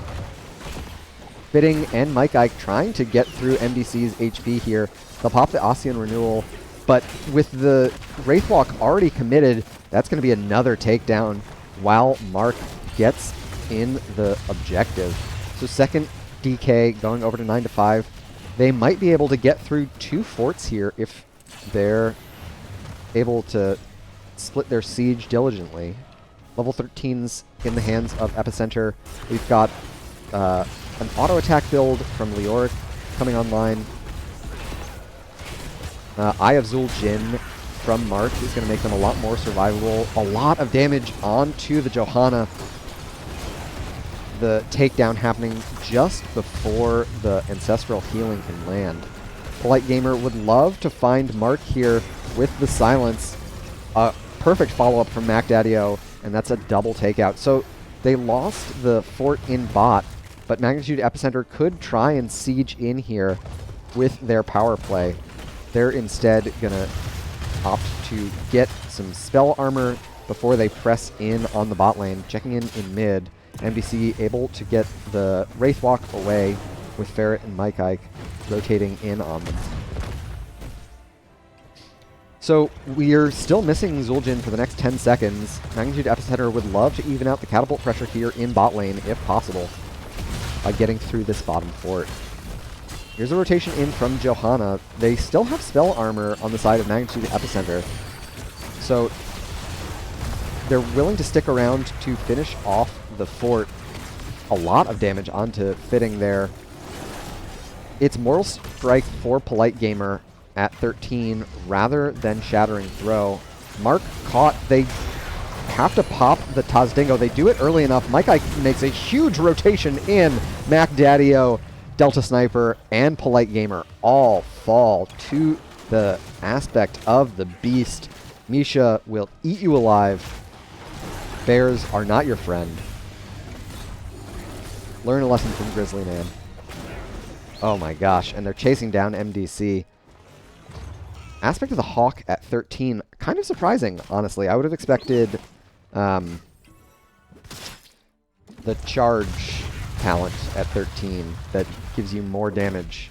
Fitting and Mike Ike trying to get through MDC's HP here. They'll pop the Ossian Renewal, but with the Wraithwalk already committed, that's going to be another takedown while Mark gets in the objective. So second DK going over to 9 to 5. They might be able to get through 2 forts here if they're able to split their siege diligently. Level 13's in the hands of Epicenter. We've got an auto attack build from Leoric coming online. Eye of Zul Jin from Mark is going to make them a lot more survivable. A lot of damage onto the Johanna. The takedown happening just before the Ancestral Healing can land. Polite Gamer would love to find Mark here with the silence. Perfect follow-up from Mac Daddy-O, and that's a double takeout. So they lost the fort in bot, but Magnitude Epicenter could try and siege in here with their power play. They're instead going to opt to get some spell armor before they press in on the bot lane. Checking in mid. MDC able to get the Wraithwalk away with Ferret and Mike Ike rotating in on them. So we're still missing Zul'jin for the next 10 seconds. Magnitude Epicenter would love to even out the catapult pressure here in bot lane, if possible, by getting through this bottom fort. Here's a rotation in from Johanna. They still have spell armor on the side of Magnitude Epicenter, so they're willing to stick around to finish off the fort. A lot of damage onto Fitting there. It's Mortal Strike for Polite Gamer at 13 rather than Shattering Throw. Mark caught. They have to pop the Tazdingo. They do it early enough. Mike Ike makes a huge rotation in. Mac Daddy-O, Delta Sniper, and Polite Gamer all fall to the aspect of the beast. Misha will eat you alive. Bears are not your friend. Learn a lesson from Grizzly Man. Oh my gosh, and they're chasing down MDC. Aspect of the Hawk at 13, kind of surprising, honestly. I would have expected the Charge talent at 13 that gives you more damage,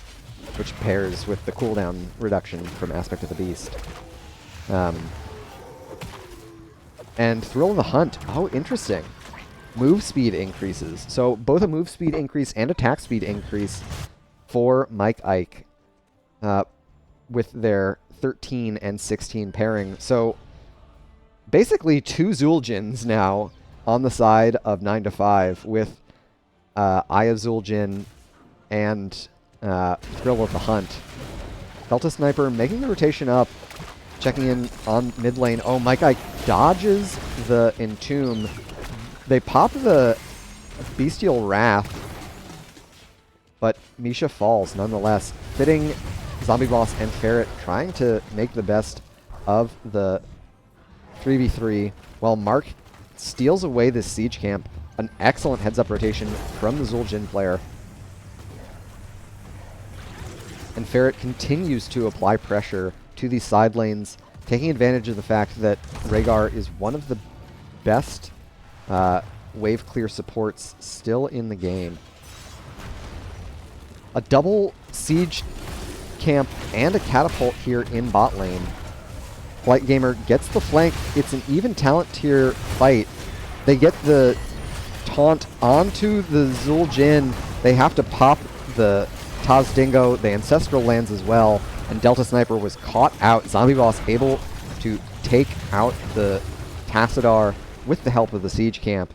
which pairs with the cooldown reduction from Aspect of the Beast. And Thrill of the Hunt. Oh, interesting. Move speed increases. So both a move speed increase and attack speed increase for Mike Ike with their 13 and 16 pairing. So basically 2 Zul'jins now on the side of 9 to 5 with Eye of Zul'jin and Thrill of the Hunt. Delta Sniper making the rotation up, checking in on mid lane. Oh, Mike Ike dodges the Entomb. They pop the Bestial Wrath, but Misha falls nonetheless. Fitting, Zombie Boss, and Ferret trying to make the best of the 3v3 while Mark steals away this siege camp. An excellent heads-up rotation from the Zul'jin player. And Ferret continues to apply pressure to these side lanes, taking advantage of the fact that Rhaegar is one of the best wave clear supports still in the game. A double siege camp and a catapult here in bot lane. Flight Gamer gets the flank. It's an even talent tier fight. They get the taunt onto the Zul'jin. They have to pop the Taz Dingo. The Ancestral lands as well. And Delta Sniper was caught out. Zombie Boss able to take out the Tassadar with the help of the siege camp.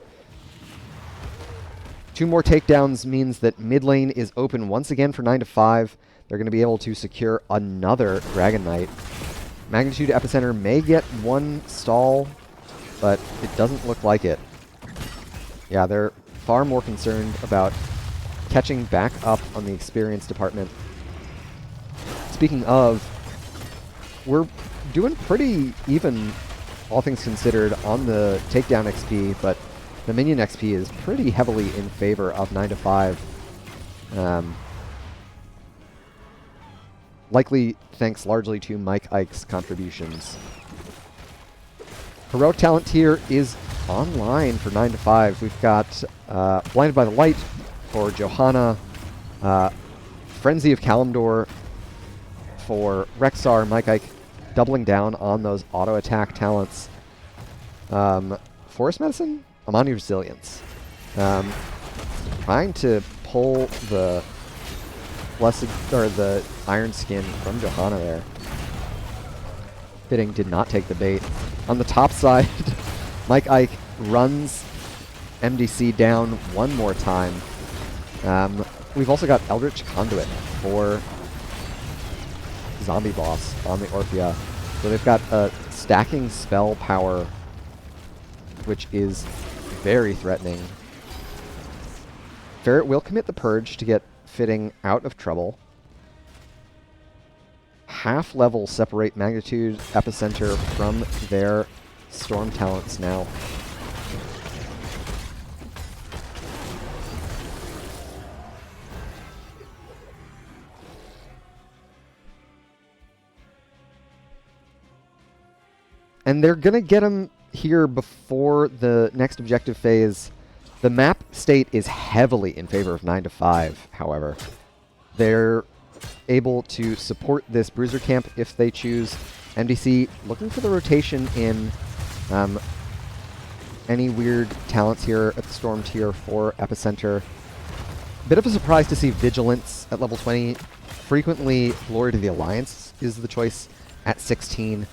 2 more takedowns means that mid lane is open once again for 9 to 5. They're going to be able to secure another Dragon Knight. Magnitude Epicenter may get 1 stall, but it doesn't look like it. Yeah, they're far more concerned about catching back up on the experience department. Speaking of, we're doing pretty even, all things considered, on the takedown XP, but the minion XP is pretty heavily in favor of 9 to 5. Likely thanks largely to Mike Ike's contributions. Heroic talent tier is online for 9 to 5. We've got Blinded by the Light for Johanna, Frenzy of Kalimdor for Rexar. Mike Ike doubling down on those auto attack talents. Forest Medicine? Amani Resilience. Trying to pull the blessed or the Iron Skin from Johanna there. Fitting did not take the bait. On the top side, Mike Ike runs MDC down one more time. We've also got Eldritch Conduit for Zombie Boss on the Orphea. So they've got a stacking spell power, which is very threatening. Ferret will commit the Purge to get Fitting out of trouble. Half level separate Magnitude Epicenter from their Storm talents now. And they're going to get him here before the next objective phase. The map state is heavily in favor of 9 to 5, however. They're able to support this Bruiser camp if they choose. MDC looking for the rotation in any weird talents here at the Storm tier for Epicenter. Bit of a surprise to see Vigilance at level 20. Frequently, Glory to the Alliance is the choice at 16.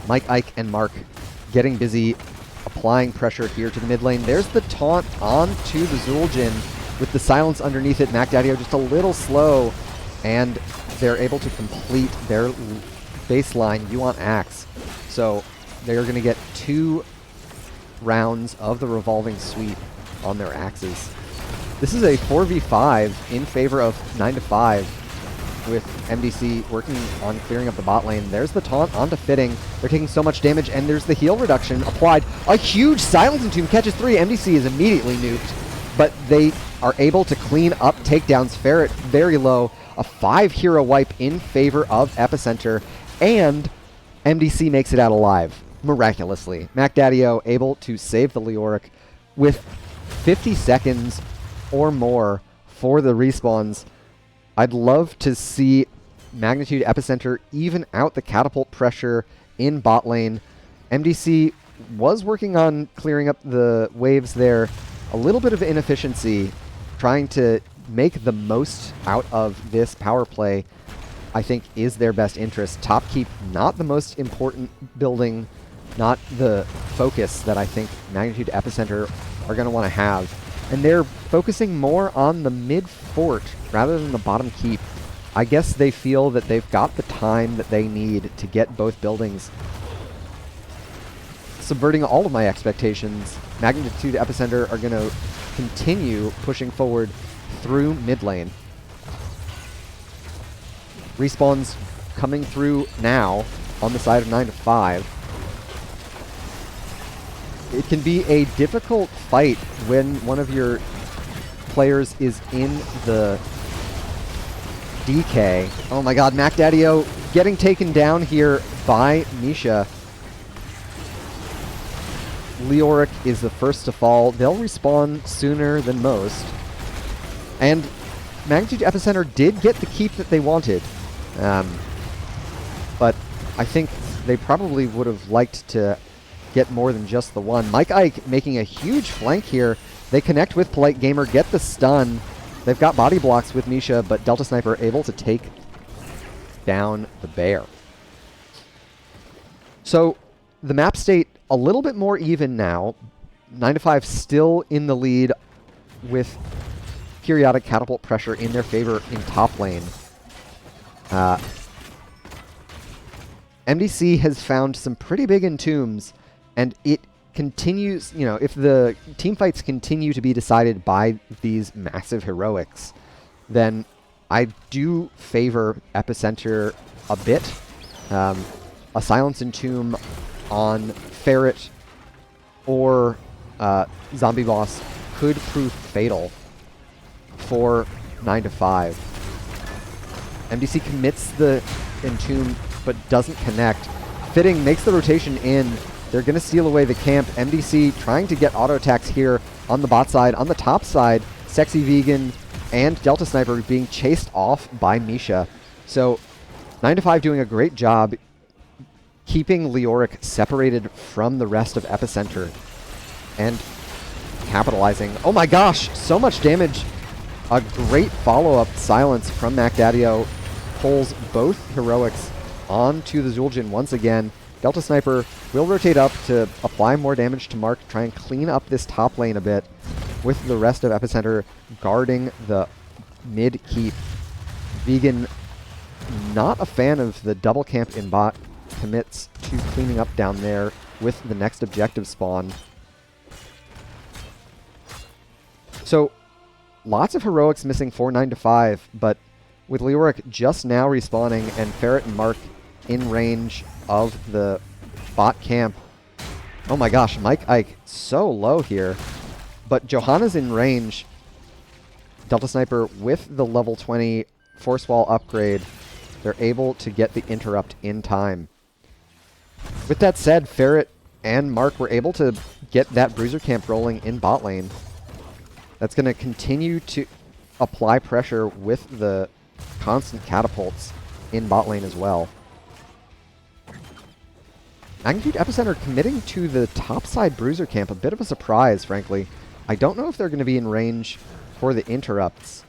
Mike Ike and Mark getting busy applying pressure here to the mid lane. There's the taunt onto the Zul'jin with the silence underneath it. Macdaddio just a little slow, and they're able to complete their baseline Yuan Axe. So they're going to get 2 rounds of the revolving sweep on their axes. This is a 4v5 in favor of 9 to 5. With MDC working on clearing up the bot lane. There's the taunt onto Fitting. They're taking so much damage, and there's the heal reduction applied. A huge Silencing Tomb catches 3. MDC is immediately nuked, but they are able to clean up takedowns. Ferret very low. A 5-hero wipe in favor of Epicenter, and MDC makes it out alive, miraculously. Macdaddio able to save the Leoric with 50 seconds or more for the respawns. I'd love to see Magnitude Epicenter even out the catapult pressure in bot lane. MDC was working on clearing up the waves there. A little bit of inefficiency, trying to make the most out of this power play, I think is their best interest. Top keep, not the most important building, not the focus that I think Magnitude Epicenter are going to want to have. And they're focusing more on the mid fort rather than the bottom keep. I guess they feel that they've got the time that they need to get both buildings. Subverting all of my expectations, Magnitude Epicenter are going to continue pushing forward through mid lane. Respawns coming through now on the side of 9 to 5. It can be a difficult fight when one of your players is in the DK. Oh my god, Macdaddio getting taken down here by Misha. Leoric is the first to fall. They'll respawn sooner than most. And Magnitude Epicenter did get the keep that they wanted. But I think they probably would have liked to get more than just the one. Mike Ike making a huge flank here. They connect with Polite Gamer, get the stun. They've got body blocks with Misha, but Delta Sniper able to take down the bear. So the map state a little bit more even now. 9-5 still in the lead with periodic catapult pressure in their favor in top lane. MDC has found some pretty big entombs, and it continues, you know, if the team fights continue to be decided by these massive heroics, then I do favor Epicenter a bit. A Silence Entomb on Ferret or Zombie Boss could prove fatal for 9-5. MDC commits the Entomb but doesn't connect. Fitting makes the rotation in. They're going to steal away the camp. MDC trying to get auto attacks here on the bot side. On the top side, Sexy Vegan and Delta Sniper being chased off by Misha. So 9-5 doing a great job keeping Leoric separated from the rest of Epicenter and capitalizing. Oh my gosh, so much damage. A great follow-up silence from MacDaddio pulls both heroics onto the Zul'jin once again. Delta Sniper will rotate up to apply more damage to Mark, try and clean up this top lane a bit, with the rest of Epicenter guarding the mid keep. Vegan, not a fan of the double camp in bot, commits to cleaning up down there with the next objective spawn. So, lots of heroics missing for 9-5, but with Leoric just now respawning and Ferret and Mark in range of the bot camp. Oh my gosh, Mike Ike so low here. But Johanna's in range. Delta Sniper with the level 20 Force Wall upgrade. They're able to get the interrupt in time. With that said, Ferret and Mark were able to get that Bruiser camp rolling in bot lane. That's going to continue to apply pressure with the constant catapults in bot lane as well. Magnitude Epicenter committing to the topside Bruiser camp. A bit of a surprise, frankly. I don't know if they're going to be in range for the interrupts.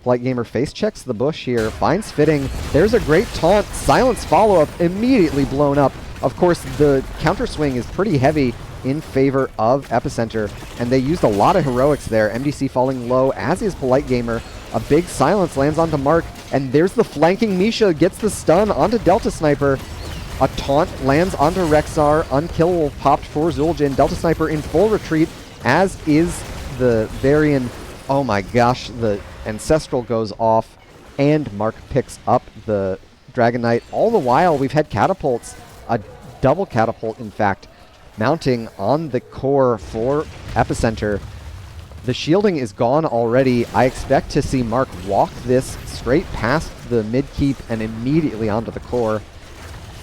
Polite Gamer face checks the bush here, finds Fitting. There's a great taunt. Silence follow-up immediately blown up. Of course, the counter swing is pretty heavy in favor of Epicenter, and they used a lot of heroics there. MDC falling low, as is Polite Gamer. A big silence lands onto Mark, and there's the flanking Misha, gets the stun onto Delta Sniper. A taunt lands onto Rexar, unkillable popped for Zul'jin. Delta Sniper in full retreat, as is the Varian. Oh my gosh, the Ancestral goes off, and Mark picks up the Dragon Knight. All the while, we've had catapults, a double catapult, in fact, mounting on the core for Epicenter. The shielding is gone already. I expect to see Mark walk this straight past the mid-keep and immediately onto the core.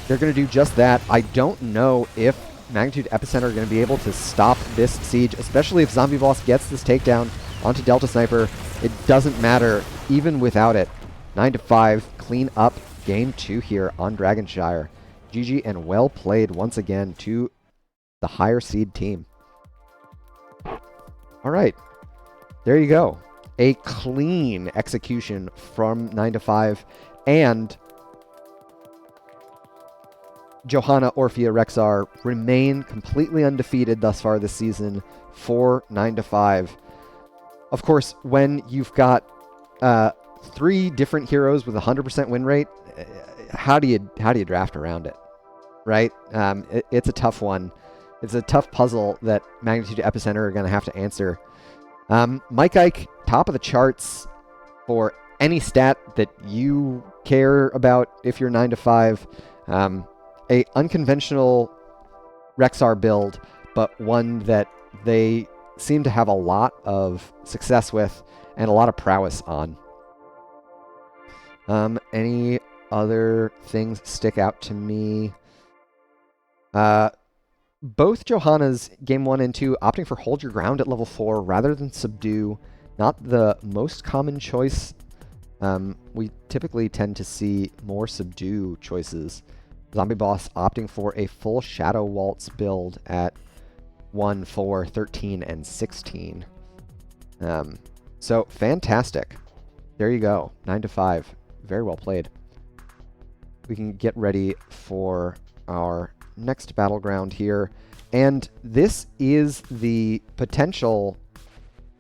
They're going to do just that. I don't know if Magnitude Epicenter are going to be able to stop this siege, especially if Zombie Boss gets this takedown onto Delta Sniper. It doesn't matter, even without it. 9-5, clean up game 2 here on Dragonshire. GG and well played once again to the higher seed team. All right, there you go. A clean execution from 9-5, and Johanna, Orphea, Rexar remain completely undefeated thus far this season for 9-5. Of course, when you've got 3 different heroes with a 100% win rate, how do you draft around it, right? It's a tough one. It's a tough puzzle that Magnitude Epicenter are going to have to answer. Mike Ike, top of the charts for any stat that you care about if you're 9-5. A unconventional Rexar build, but one that they seem to have a lot of success with and a lot of prowess on. Any other things stick out to me? both Johanna's game 1 and 2 opting for hold your ground at level 4 rather than subdue. Not the most common choice. We typically tend to see more subdue choices. Zombie Boss opting for a full Shadow Waltz build at 1, 4, 13, and 16. So fantastic. There you go. 9 to 5. Very well played. We can get ready for our next battleground here. And this is the potential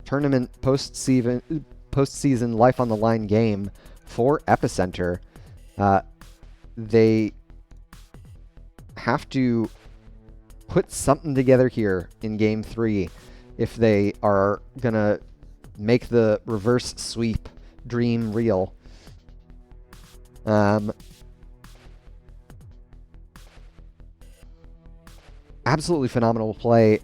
tournament postseason life on the line game for Epicenter. They have to put something together here in game 3 if they are going to make the reverse sweep dream real. Absolutely phenomenal play.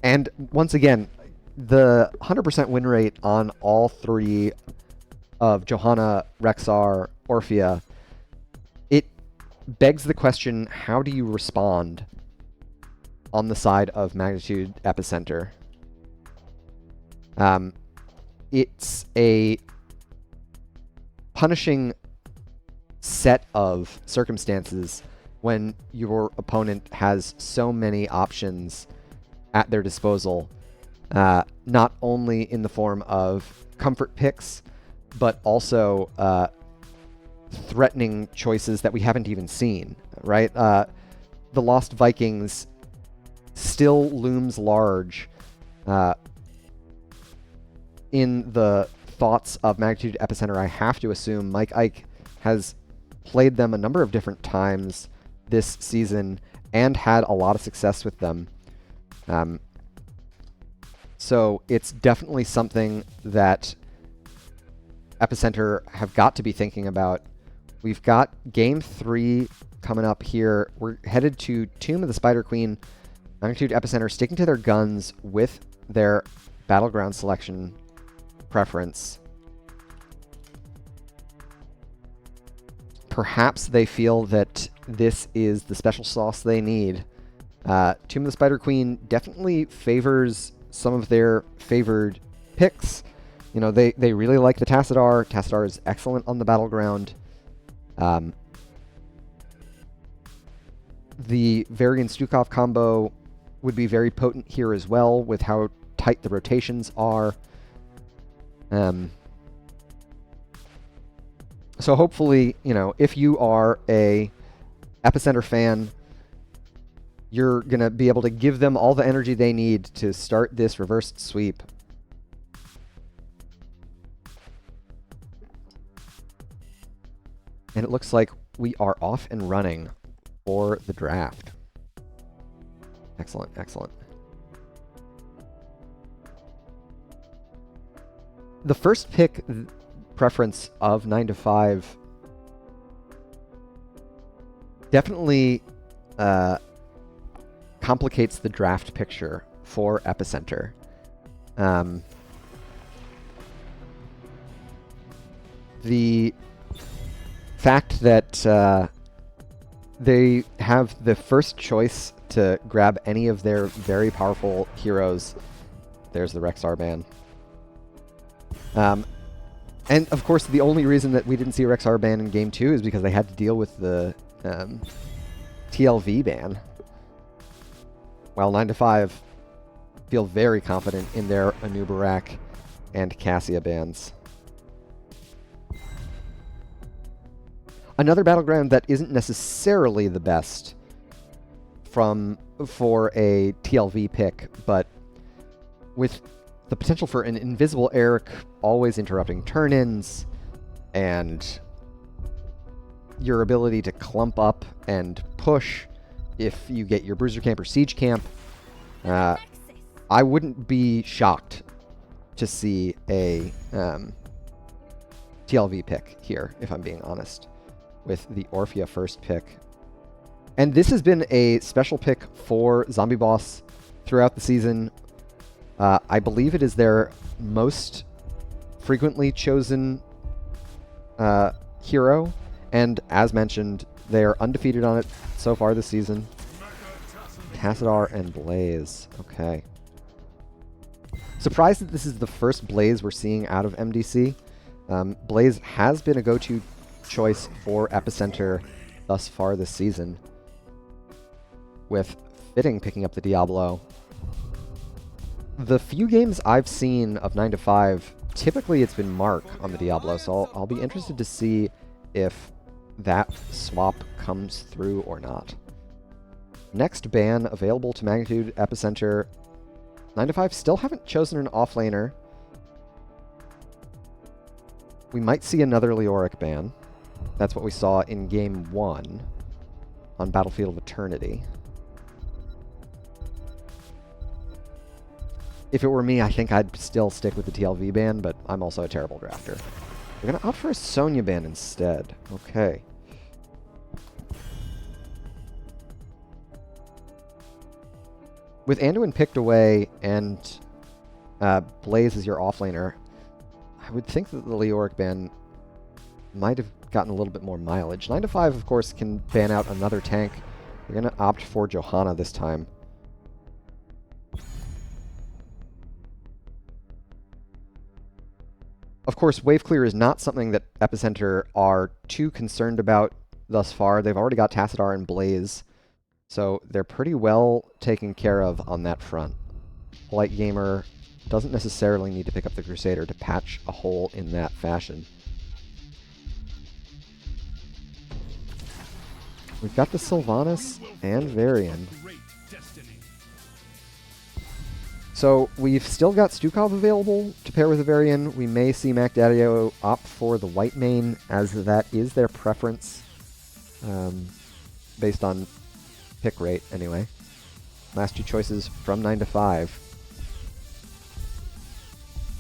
And once again, the 100% win rate on all 3 of Johanna, Rexar, Orphea, it begs the question, how do you respond on the side of Magnitude Epicenter? It's a punishing set of circumstances when your opponent has so many options at their disposal, not only in the form of comfort picks, but also threatening choices that we haven't even seen, right? The Lost Vikings still looms large in the thoughts of Magnitude Epicenter. I have to assume Mike Ike has played them a number of different times this season and had a lot of success with them. So it's definitely something that Epicenter have got to be thinking about. We've got game 3 coming up here. We're headed to Tomb of the Spider Queen. Magnitude Epicenter sticking to their guns with their battleground selection preference. Perhaps they feel that this is the special sauce they need. Tomb of the Spider Queen definitely favors some of their favored picks. You know, they really like the Tassadar. Tassadar is excellent on the battleground. The Varian Stukov combo would be very potent here as well with how tight the rotations are. So hopefully, you know, if you are a Epicenter fan, you're going to be able to give them all the energy they need to start this reverse sweep. And it looks like we are off and running for the draft. Excellent, excellent. The first pick preference of 9 to 5 definitely complicates the draft picture for Epicenter. The fact that they have the first choice to grab any of their very powerful heroes. There's the Rexar ban. And of course, the only reason that we didn't see a Rexar ban in game 2 is because they had to deal with the TLV ban. While 9 to 5 feel very confident in their Anubarak and Cassia bans. Another battleground that isn't necessarily the best for a TLV pick, but with the potential for an invisible Eric always interrupting turn-ins, and your ability to clump up and push if you get your Bruiser Camp or Siege Camp, I wouldn't be shocked to see a TLV pick here, if I'm being honest, with the Orphea first pick. And this has been a special pick for Zombie Boss throughout the season. I believe it is their most frequently chosen hero, and as mentioned, they are undefeated on it so far this season. Tassadar and Blaze. Okay. Surprised that this is the first Blaze we're seeing out of MDC. Blaze has been a go-to choice for Epicenter thus far this season, with Fitting picking up the Diablo. The few games I've seen of 9 to 5, typically it's been Mark on the Diablo, so I'll be interested to see if that swap comes through or not. Next ban available to Magnitude, Epicenter. 9 to 5 still haven't chosen an offlaner. We might see another Leoric ban. That's what we saw in Game 1 on Battlefield of Eternity. If it were me, I think I'd still stick with the TLV ban, but I'm also a terrible drafter. We're going to opt for a Sonya ban instead. Okay. With Anduin picked away and Blaze as your offlaner, I would think that the Leoric ban might have gotten a little bit more mileage. 9 to 5, of course, can ban out another tank. We're going to opt for Johanna this time. Of course, wave clear is not something that Epicenter are too concerned about thus far. They've already got Tassadar and Blaze, so they're pretty well taken care of on that front. Polite Gamer doesn't necessarily need to pick up the Crusader to patch a hole in that fashion. We've got the Sylvanas and Varian. So we've still got Stukov available to pair with a Varian. We may see MacDaddio opt for the white main, as that is their preference, based on pick rate anyway. Last two choices from 9 to 5.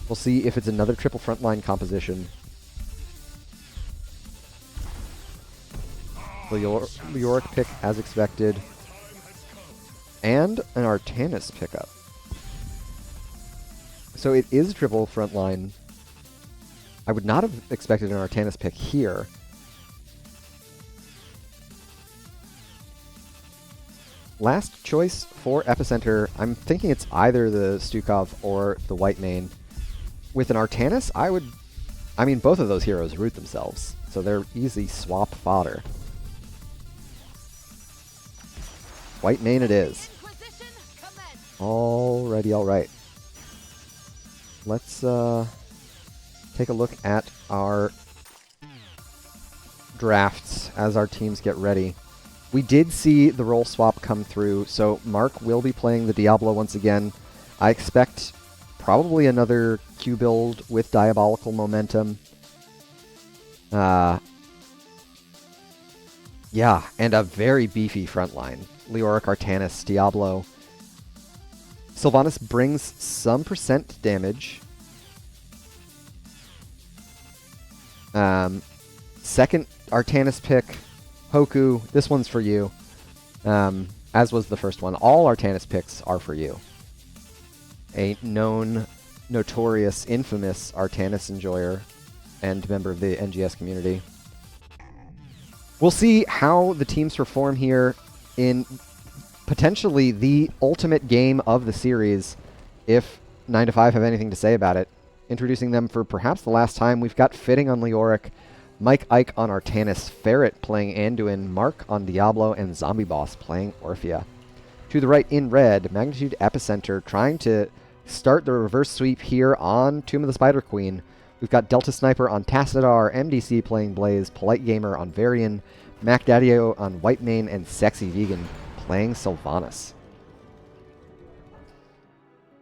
We'll see if it's another triple frontline composition. The Leoric pick as expected. And an Artanis pickup. So it is triple frontline. I would not have expected an Artanis pick here. Last choice for Epicenter, I'm thinking it's either the Stukov or the white main. With an Artanis, I mean, both of those heroes root themselves, so they're easy swap fodder. White main it is. Alrighty, alright. Let's take a look at our drafts as our teams get ready. We did see the role swap come through, so Mark will be playing the Diablo once again. I expect probably another Q build with Diabolical Momentum. Yeah, and a very beefy frontline. Leoric, Artanis, Diablo. Sylvanas brings some percent damage. Second Artanis pick, Hoku. This one's for you. As was the first one. All Artanis picks are for you. A known, notorious, infamous Artanis enjoyer and member of the NGS community. We'll see how the teams perform here in potentially the ultimate game of the series, if 9 to 5 have anything to say about it. Introducing them for perhaps the last time, we've got Fitting on Leoric, Mike Ike on Artanis, Ferret playing Anduin, Mark on Diablo, and Zombie Boss playing Orphea. To the right in red, Magnitude Epicenter trying to start the reverse sweep here on Tomb of the Spider Queen. We've got Delta Sniper on Tassadar, MDC playing Blaze, Polite Gamer on Varian, MacDaddio on White Main, and Sexy Vegan playing Sylvanas.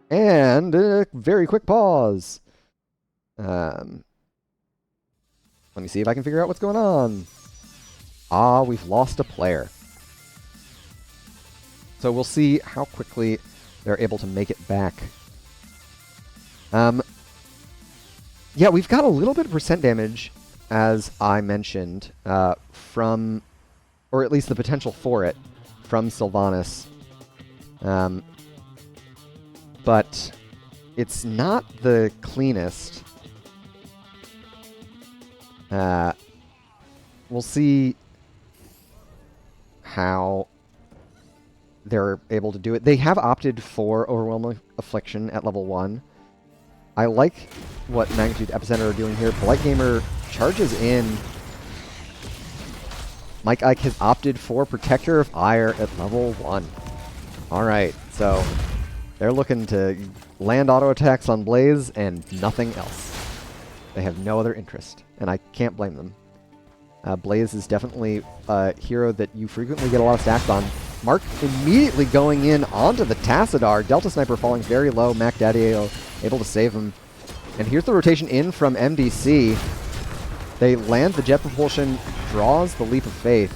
And a very quick pause. Let me see if I can figure out what's going on. Ah, we've lost a player. So we'll see how quickly they're able to make it back. Yeah, we've got a little bit of percent damage, as I mentioned, from, or at least the potential for it, from Sylvanas. But it's not the cleanest. We'll see how they're able to do it. They have opted for Overwhelming Affliction at level 1. I like what Magnitude Epicenter are doing here. Polite Gamer charges in. Mike Ike has opted for Protector of Ire at level 1. Alright, so they're looking to land auto attacks on Blaze and nothing else. They have no other interest, and I can't blame them. Blaze is definitely a hero that you frequently get a lot of stacks on. Mark immediately going in onto the Tassadar. Delta Sniper falling very low. Mac Daddio able to save him. And here's the rotation in from MDC. They land the jet propulsion, draws the leap of faith.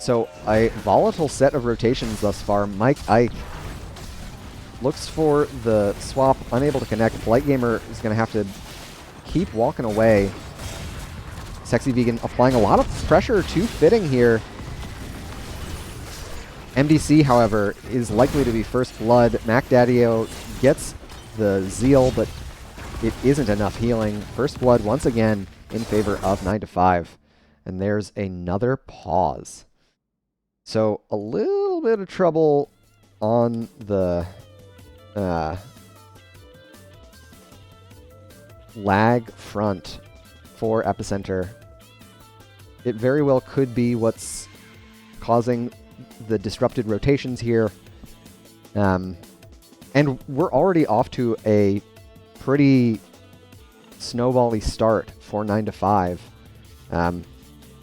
So a volatile set of rotations thus far. Mike Ike looks for the swap, unable to connect. Polite Gamer is going to have to keep walking away. Sexy Vegan applying a lot of pressure to Fitting here. MDC, however, is likely to be first blood. Mac Daddio gets the Zeal, but it isn't enough healing. First blood once again in favor of 9-5. And there's another pause. So a little bit of trouble on the lag front for Epicenter. It very well could be what's causing the disrupted rotations here. And we're already off to a pretty snowbally start for 9-5.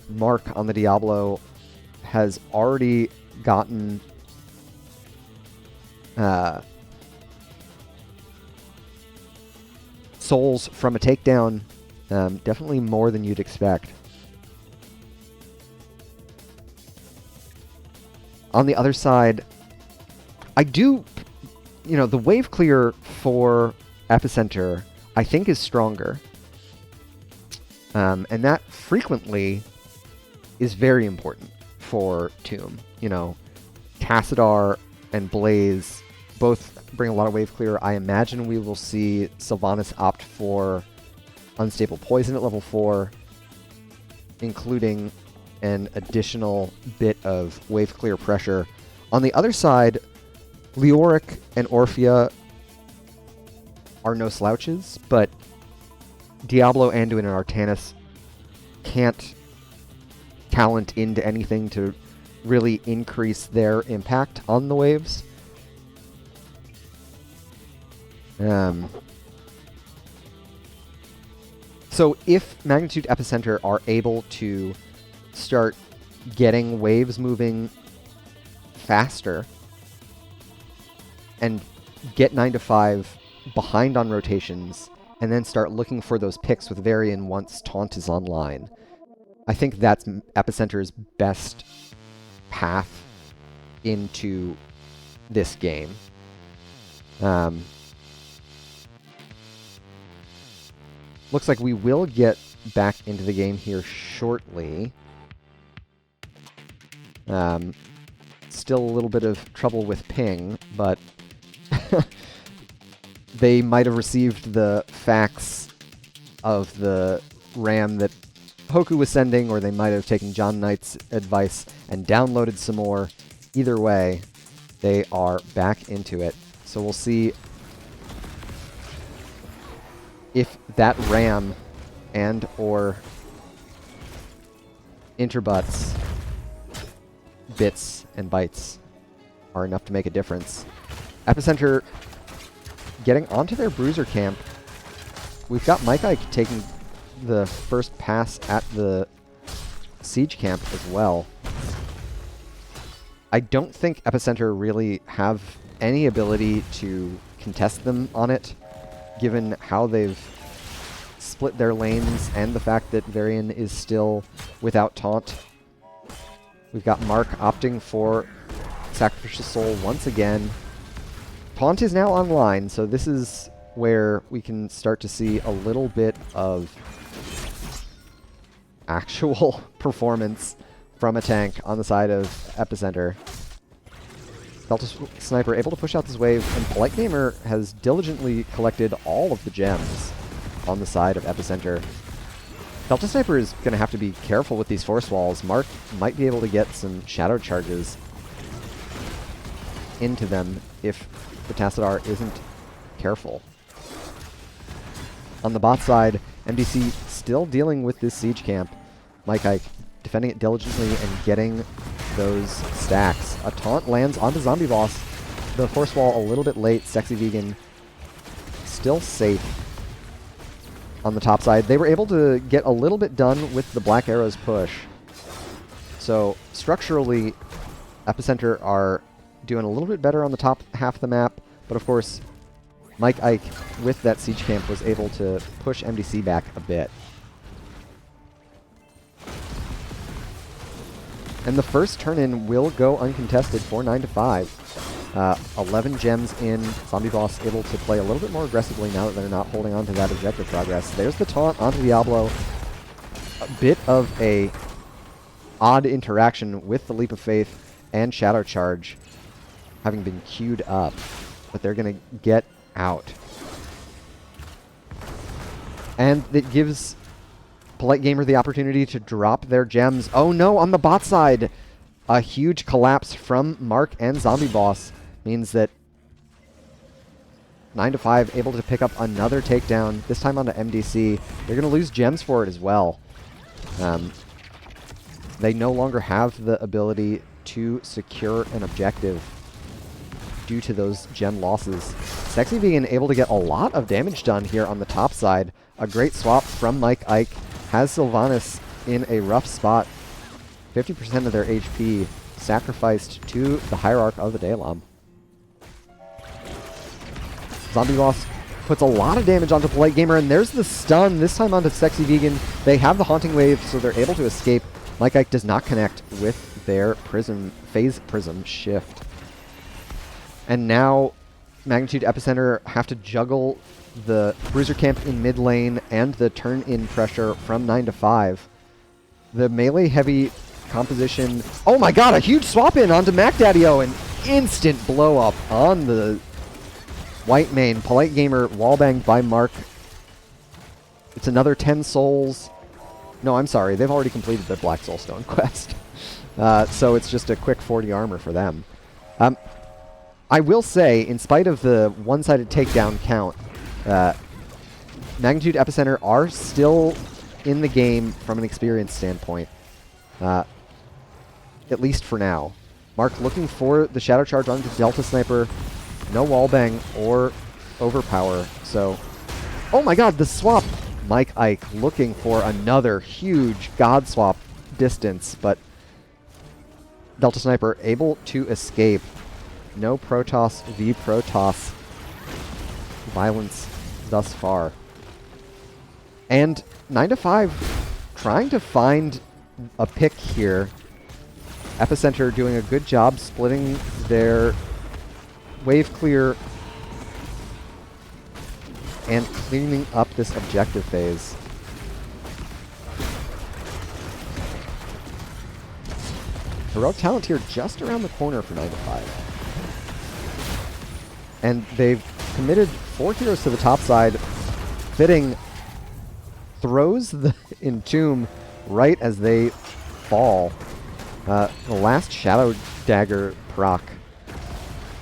Mark on the Diablo has already gotten souls from a takedown. Definitely more than you'd expect. On the other side, the wave clear for Epicenter, I think, is stronger. And that frequently is very important for Tomb. Tassadar and Blaze both bring a lot of wave clear. I imagine we will see Sylvanas opt for Unstable Poison at level 4, including an additional bit of wave clear pressure. On the other side, Leoric and Orphea are no slouches, but Diablo, Anduin, and Artanis can't talent into anything to really increase their impact on the waves. So if Magnitude Epicenter are able to start getting waves moving faster and get 9-5 behind on rotations, and then start looking for those picks with Varian once Taunt is online, I think that's Epicenter's best path into this game. Looks like we will get back into the game here shortly. Still a little bit of trouble with ping, but they might have received the facts of the RAM that Hoku was sending, or they might have taken John Knight's advice and downloaded some more. Either way, they are back into it. So we'll see if that RAM and or interbutts, bits, and bytes are enough to make a difference. Epicenter getting onto their bruiser camp. We've got Mike Ike taking the first pass at the siege camp as well. I don't think Epicenter really have any ability to contest them on it, given how they've split their lanes and the fact that Varian is still without taunt. We've got Mark opting for Sacrificial Soul once again. Taunt is now online, so this is where we can start to see a little bit of actual performance from a tank on the side of Epicenter. Delta Sniper able to push out this wave, and Polite Gamer has diligently collected all of the gems on the side of Epicenter. Delta Sniper is going to have to be careful with these force walls. Mark might be able to get some shadow charges into them if the Tassadar isn't careful. On the bot side, MDC still dealing with this siege camp. Mike Ike defending it diligently and getting those stacks. A taunt lands onto Zombie Boss. The force wall a little bit late. Sexy Vegan still safe on the top side. They were able to get a little bit done with the Black Arrows push. So structurally, Epicenter are doing a little bit better on the top half of the map, but of course, Mike Ike with that siege camp was able to push MDC back a bit. And the first turn-in will go uncontested for 9 to 5. 11 gems in. Zombie Boss able to play a little bit more aggressively now that they're not holding on to that objective progress. There's the taunt onto Diablo. A bit of a odd interaction with the Leap of Faith and Shadow Charge having been queued up, but they're going to get out. And it gives Polite Gamer the opportunity to drop their gems. Oh no, on the bot side! A huge collapse from Mark and Zombie Boss means that 9 to 5 able to pick up another takedown, this time onto MDC. They're going to lose gems for it as well. They no longer have the ability to secure an objective due to those gem losses. Sexy Vegan able to get a lot of damage done here on the top side. A great swap from Mike Ike has Sylvanas in a rough spot. 50% of their HP sacrificed to the Hierarch of the Daylom. Zombie Boss puts a lot of damage onto Polite Gamer, and there's the stun, this time onto Sexy Vegan. They have the Haunting Wave, so they're able to escape. Mike Ike does not connect with their Phase Prism shift. And now Magnitude Epicenter have to juggle the Bruiser Camp in mid lane and the turn-in pressure from 9 to 5. The melee heavy composition. Oh my god, a huge swap in onto Mac Daddy-O, an instant blow up on the white main. Polite Gamer wallbanged by Mark. It's another 10 souls. No, I'm sorry, they've already completed their Black Soulstone quest. So it's just a quick 40 armor for them. I will say, in spite of the one-sided takedown count, Magnitude Epicenter are still in the game from an experience standpoint. At least for now. Mark looking for the Shadow Charge onto Delta Sniper. No wallbang or overpower, so... Oh my god, the swap! Mike Ike looking for another huge God swap distance, but Delta Sniper able to escape. No Protoss v Protoss violence thus far. And 9 to 5 trying to find a pick here. Epicenter doing a good job splitting their wave clear and cleaning up this objective phase. Heroic talent here just around the corner for 9 to 5. And they've committed 4 heroes to the top side. Fitting throws the Entomb right as they fall. The last Shadow Dagger proc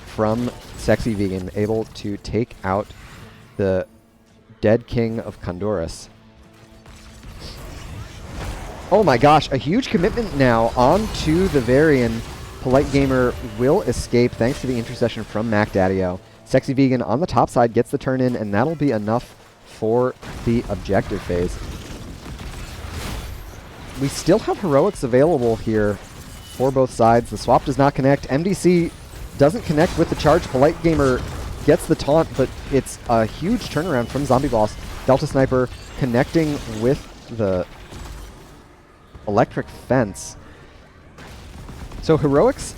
from Sexy Vegan, able to take out the dead king of Condorus. Oh my gosh, a huge commitment now onto the Varian. Polite Gamer will escape thanks to the intercession from Mac Daddy-O. Sexy Vegan on the top side gets the turn in, and that'll be enough for the objective phase. We still have heroics available here for both sides. The swap does not connect. MDC doesn't connect with the charge. Polite Gamer gets the taunt, but it's a huge turnaround from Zombie Boss. Delta Sniper connecting with the electric fence. So heroics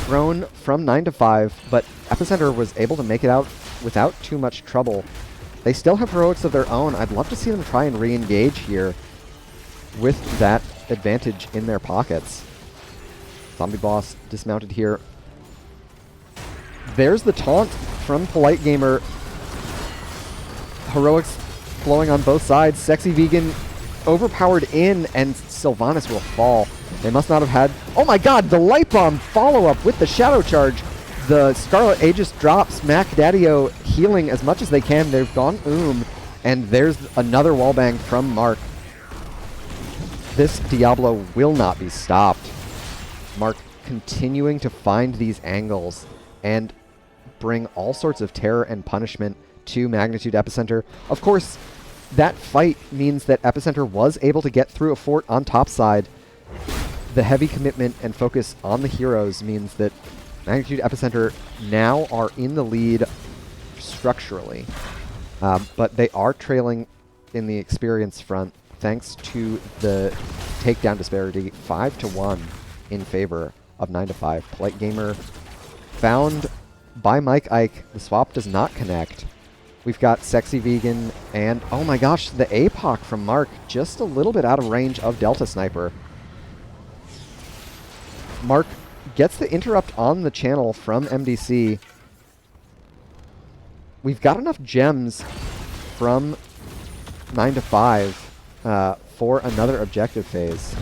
thrown from 9 to 5, but Epicenter was able to make it out without too much trouble. They still have heroics of their own. I'd love to see them try and re-engage here with that advantage in their pockets. Zombie Boss dismounted here. There's the taunt from Polite Gamer. Heroics flowing on both sides. Sexy Vegan overpowered in, and Sylvanas will fall. They must not have had... Oh my god, the Light Bomb follow-up with the Shadow Charge. The Scarlet Aegis drops. Mac Daddio healing as much as they can. They've gone and there's another wallbang from Mark. This Diablo will not be stopped. Mark continuing to find these angles and bring all sorts of terror and punishment to Magnitude Epicenter. Of course, that fight means that Epicenter was able to get through a fort on top side. The heavy commitment and focus on the heroes means that Magnitude Epicenter now are in the lead structurally. But they are trailing in the experience front thanks to the takedown disparity 5-1 in favor of 9-5. Polite Gamer found by Mike Ike. The swap does not connect. We've got Sexy Vegan and, oh my gosh, the APOC from Mark just a little bit out of range of Delta Sniper. Mark gets the interrupt on the channel from MDC. We've got enough gems from 9-5 for another objective phase.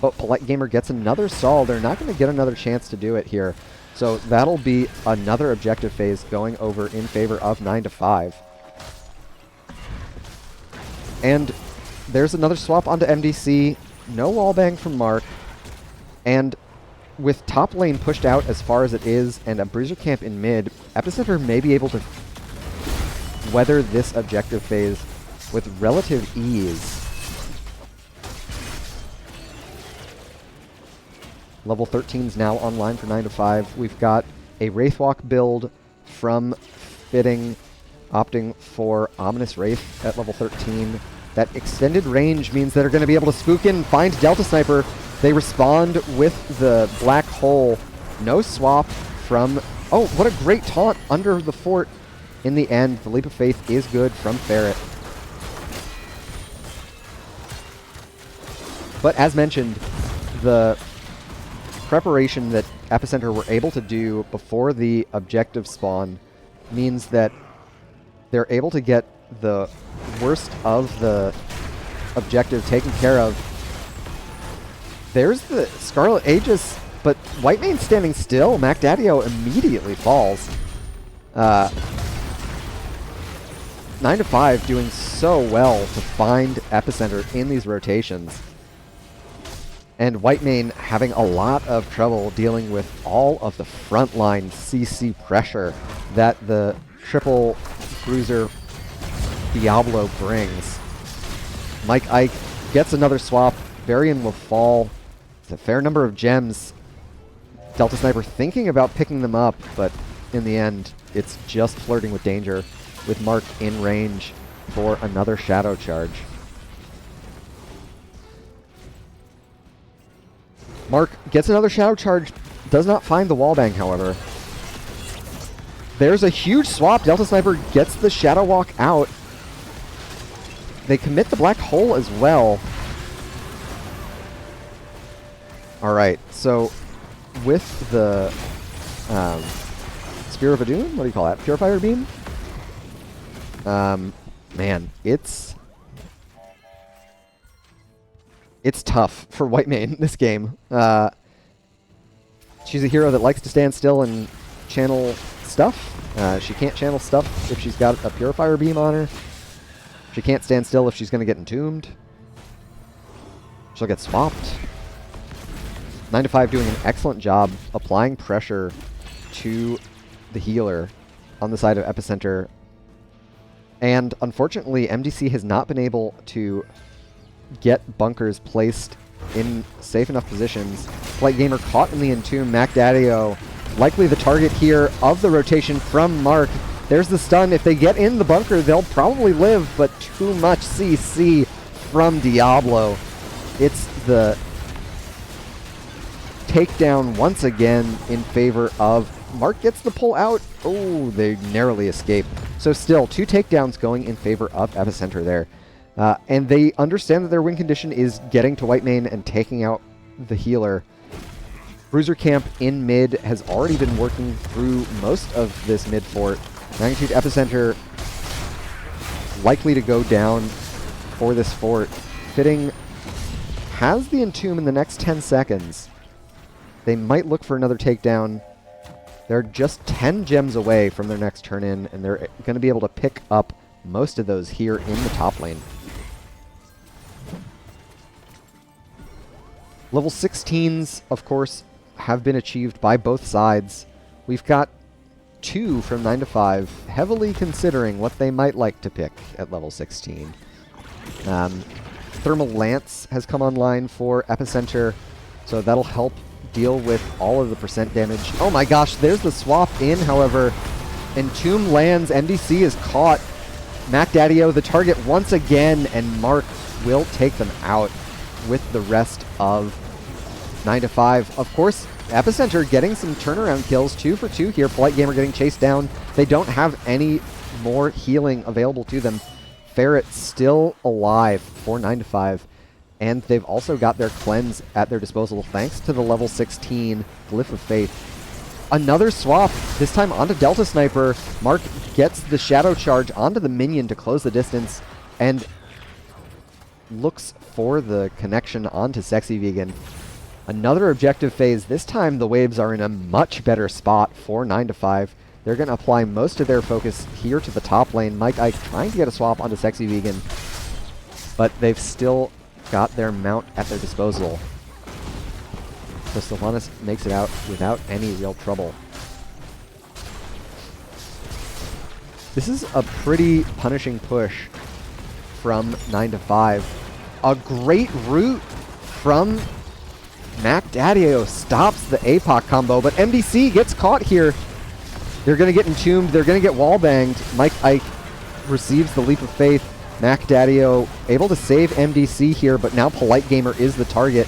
But Polite Gamer gets another Sol. They're not going to get another chance to do it here. So that'll be another objective phase going over in favor of 9-5. And there's another swap onto MDC. No wallbang from Mark. And with top lane pushed out as far as it is and a bruiser camp in mid, Epicenter may be able to weather this objective phase with relative ease. Level 13 is now online for 9-5. We've got a Wraithwalk build from Fitting, opting for Ominous Wraith at level 13. That extended range means that they're going to be able to spook in and find Delta Sniper. They respond with the Black Hole. No swap from... Oh, what a great taunt under the fort. In the end, the Leap of Faith is good from Ferret. But as mentioned, the preparation that Epicenter were able to do before the objective spawn means that they're able to get the worst of the objective taken care of. There's the Scarlet Aegis, but Whitemane standing still. Mac Daddio immediately falls. 9-5 doing so well to find Epicenter in these rotations. And Whitemane having a lot of trouble dealing with all of the frontline CC pressure that the triple bruiser Diablo brings. Mike Ike gets another swap. Varian will fall. It's a fair number of gems. Delta Sniper thinking about picking them up, but in the end, it's just flirting with danger with Mark in range for another Shadow Charge. Mark gets another Shadow Charge, does not find the wallbang, however. There's a huge swap. Delta Sniper gets the Shadow Walk out. They commit the Black Hole as well. Alright, so with the Spear of Adun, what do you call that? Purifier Beam? Man, it's tough for Whitemane this game. She's a hero that likes to stand still and channel stuff. She can't channel stuff if she's got a Purifier Beam on her. She can't stand still if she's going to get entombed. She'll get swapped. 9-5 doing an excellent job applying pressure to the healer on the side of Epicenter. And unfortunately, MDC has not been able to get bunkers placed in safe enough positions. Polite Gamer caught in the entomb. Mac Daddio likely the target here of the rotation from Mark. There's the stun. If they get in the bunker, they'll probably live, but too much CC from Diablo. It's the takedown once again in favor of Mark. Gets the pull out. Oh, they narrowly escape. So still, 2 takedowns going in favor of Epicenter there. And they understand that their win condition is getting to Whitemane and taking out the healer. Bruiser camp in mid has already been working through most of this mid fort. Magnitude Epicenter likely to go down for this fort. Fitting has the Entomb in the next 10 seconds. They might look for another takedown. They're just 10 gems away from their next turn-in, and they're going to be able to pick up most of those here in the top lane. Level 16s, of course, have been achieved by both sides. We've got 2 from 9 to 5, heavily considering what they might like to pick at level 16. Thermal Lance has come online for Epicenter, so that'll help deal with all of the percent damage. Oh my gosh, there's the swap in, however. Entomb lands, MDC is caught. MacDaddy-O the target once again, and Mark will take them out with the rest of 9 to 5. Of course, Epicenter getting some turnaround kills, 2 for 2 here. Polite Gamer getting chased down. They don't have any more healing available to them. Ferret still alive for 9 to 5. And they've also got their cleanse at their disposal thanks to the level 16 Glyph of Faith. Another swap, this time onto Delta Sniper. Mark gets the Shadow Charge onto the minion to close the distance and looks for the connection onto Sexy Vegan. Another objective phase. This time the waves are in a much better spot for 9 to 5. They're going to apply most of their focus here to the top lane. Mike Ike trying to get a swap onto Sexy Vegan, but they've still got their mount at their disposal. So Sylvanas makes it out without any real trouble. This is a pretty punishing push from 9 to 5. A great route from MacDaddy-O stops the APOC combo, but MDC gets caught here. They're going to get entombed. They're going to get wallbanged. Mike Ike receives the Leap of Faith. MacDaddy-O able to save MDC here, but now Polite Gamer is the target.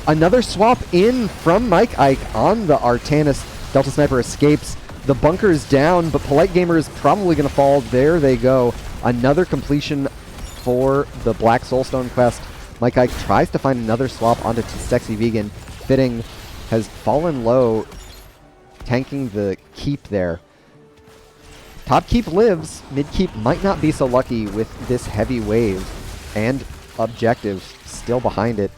Another swap in from Mike Ike on the Artanis. Delta Sniper escapes. The bunker is down, but Polite Gamer is probably going to fall. There they go. Another completion for the Black Soulstone quest. Mike Ike tries to find another swap onto Sexy Vegan. Fitting has fallen low, tanking the keep there. Top keep lives. Mid keep might not be so lucky with this heavy wave and objective still behind it.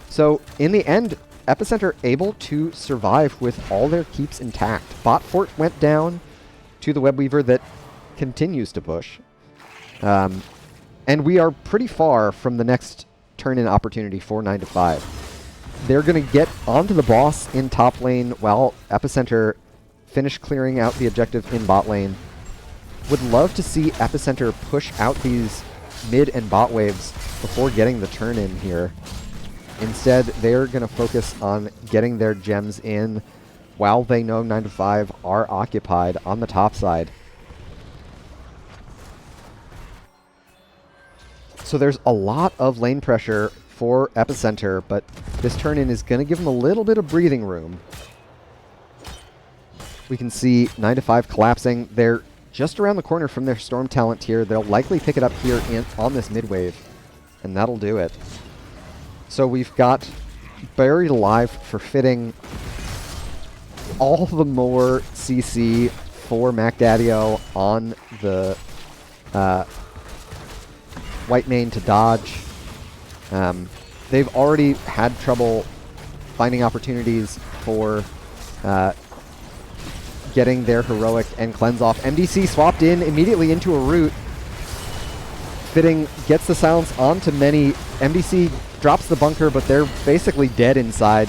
So in the end, Epicenter able to survive with all their keeps intact. Bot fort went down to the Web Weaver that continues to push. And we are pretty far from the next turn-in opportunity for 9 to 5. They're going to get onto the boss in top lane while Epicenter finish clearing out the objective in bot lane. Would love to see Epicenter push out these mid and bot waves before getting the turn-in here. Instead, they're going to focus on getting their gems in while they know 9 to 5 are occupied on the top side. So there's a lot of lane pressure for Epicenter, but this turn-in is going to give them a little bit of breathing room. We can see 9 to 5 collapsing. They're just around the corner from their Storm talent here. They'll likely pick it up here on this mid-wave, and that'll do it. So we've got Buried Alive for Fitting. All the more CC for MacDaddy-O on the white mane to dodge. They've already had trouble finding opportunities for getting their heroic and cleanse off. MDC swapped in immediately into a root. Fitting gets the silence onto many. MDC drops the bunker, but they're basically dead inside,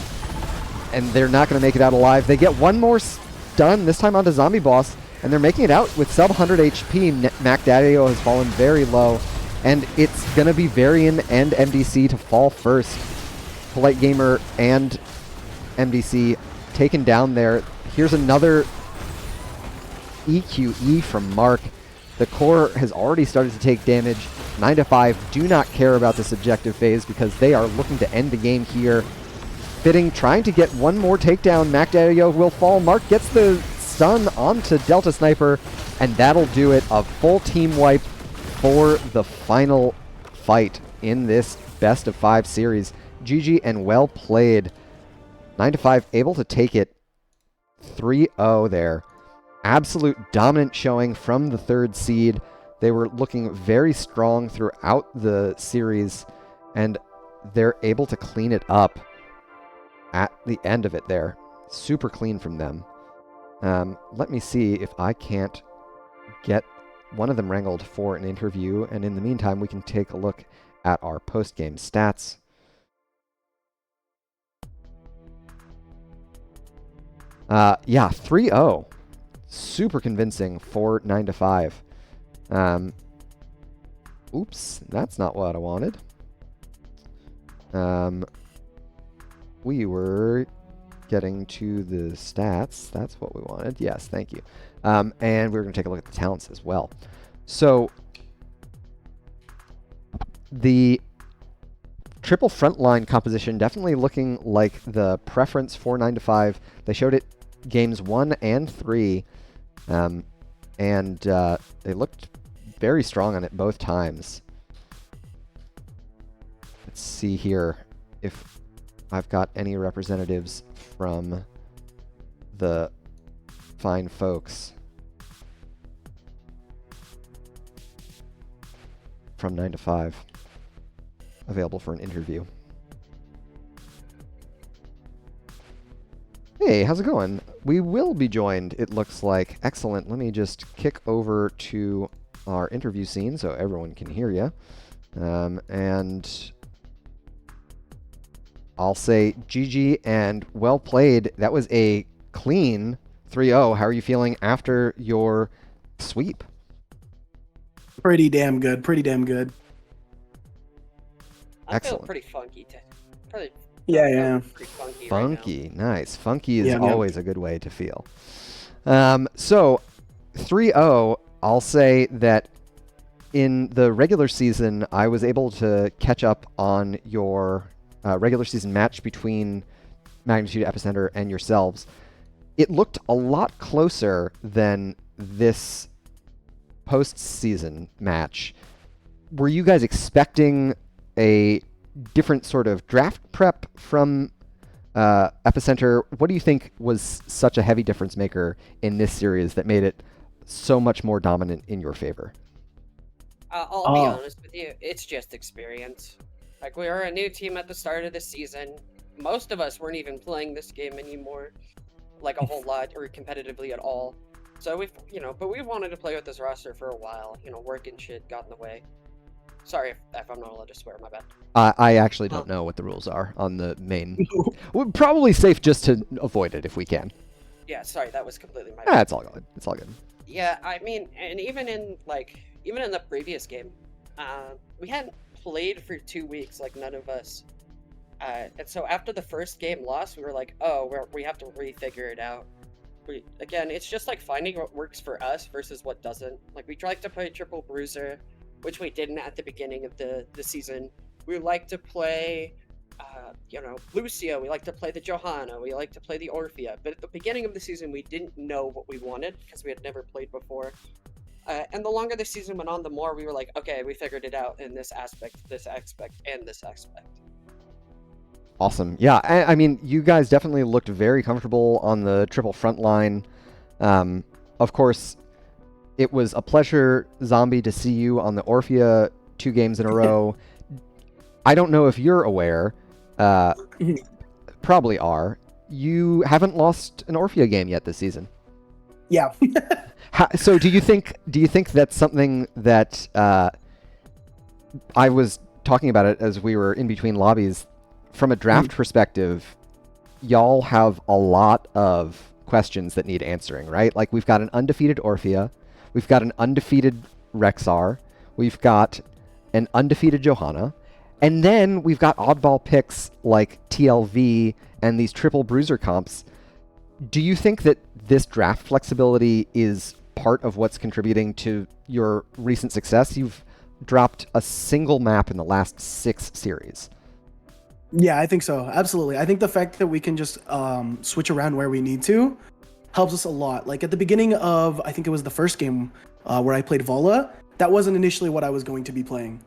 and they're not going to make it out alive. They get one more stun, this time onto Zombie Boss, and they're making it out with sub 100 HP. MacDaddy-O has fallen very low, and it's going to be Varian and MDC to fall first. Polite Gamer and MDC taken down there. Here's another EQE from Mark. The core has already started to take damage. 9 to 5 do not care about this objective phase because they are looking to end the game here. Fitting trying to get one more takedown. MacDaddy-O will fall. Mark gets the stun onto Delta Sniper, and that'll do it. A full team wipe for the final fight in this best of 5 series. GG and well played. 9 to 5 able to take it 3-0 there. Absolute dominant showing from the third seed. They were looking very strong throughout the series, and they're able to clean it up at the end of it there. Super clean from them. Let me see if I can't get one of them wrangled for an interview, and in the meantime, we can take a look at our post-game stats. Yeah, 3-0. Super convincing for 9-5. Oops, that's not what I wanted. We were getting to the stats. That's what we wanted. Yes, thank you. And we're going to take a look at the talents as well. So the triple frontline composition definitely looking like the preference for 9-5. They showed it games 1 and 3, and they looked very strong on it both times. Let's see here if I've got any representatives from the fine folks from 9-5 available for an interview. Hey, how's it going? We will be joined, it looks like. Excellent. Let me just kick over to our interview scene so everyone can hear you. And I'll say GG and well played. That was a clean 3-0. How are you feeling after your sweep? Pretty damn good. Pretty damn good. Excellent. I feel pretty funky. Pretty funky. Funky, right now. nice. Funky is always a good way to feel. So 3-0, I'll say that in the regular season, I was able to catch up on your regular season match between Magnitude, Epicenter, and yourselves. It looked a lot closer than this postseason match. Were you guys expecting a different sort of draft prep from Epicenter? What do you think was such a heavy difference maker in this series that made it so much more dominant in your favor? I'll be honest with you, it's just experience. Like, we were a new team at the start of the season. Most of us weren't even playing this game anymore, like a whole lot, or competitively at all. So but we wanted to play with this roster for a while. Work and shit got in the way. Sorry if I'm not allowed to swear, my bad. I actually don't know what the rules are on the main. We're probably safe just to avoid it if we can. Yeah, sorry, that was completely my bad. It's all good. It's all good. Yeah, I mean, and even in the previous game, we hadn't played for 2 weeks, like none of us. And so after the first game loss, we were like, oh, we have to refigure it out. Again, it's just like finding what works for us versus what doesn't. Like, we tried to play triple bruiser, which we didn't at the beginning of the season. We like to play, Lucio. We like to play the Johanna. We like to play the Orphea. But at the beginning of the season, we didn't know what we wanted because we had never played before. And the longer the season went on, the more we were like, okay, we figured it out in this aspect, and this aspect. Awesome. Yeah, I mean, you guys definitely looked very comfortable on the triple front line. Of course, it was a pleasure, Zombie, to see you on the Orphea 2 games in a row. I don't know if you're aware, probably are, you haven't lost an Orphea game yet this season. Yeah. So do you think that's something that I was talking about it as we were in between lobbies? From a draft perspective, y'all have a lot of questions that need answering, right? Like, we've got an undefeated Orphea, we've got an undefeated Rexar, we've got an undefeated Johanna, and then we've got oddball picks like TLV and these triple bruiser comps. Do you think that this draft flexibility is part of what's contributing to your recent success? You've dropped a single map in the last 6 series. Yeah, I think so. Absolutely. I think the fact that we can just switch around where we need to helps us a lot. Like, at the beginning of, I think it was the first game where I played Vola, that wasn't initially what I was going to be playing.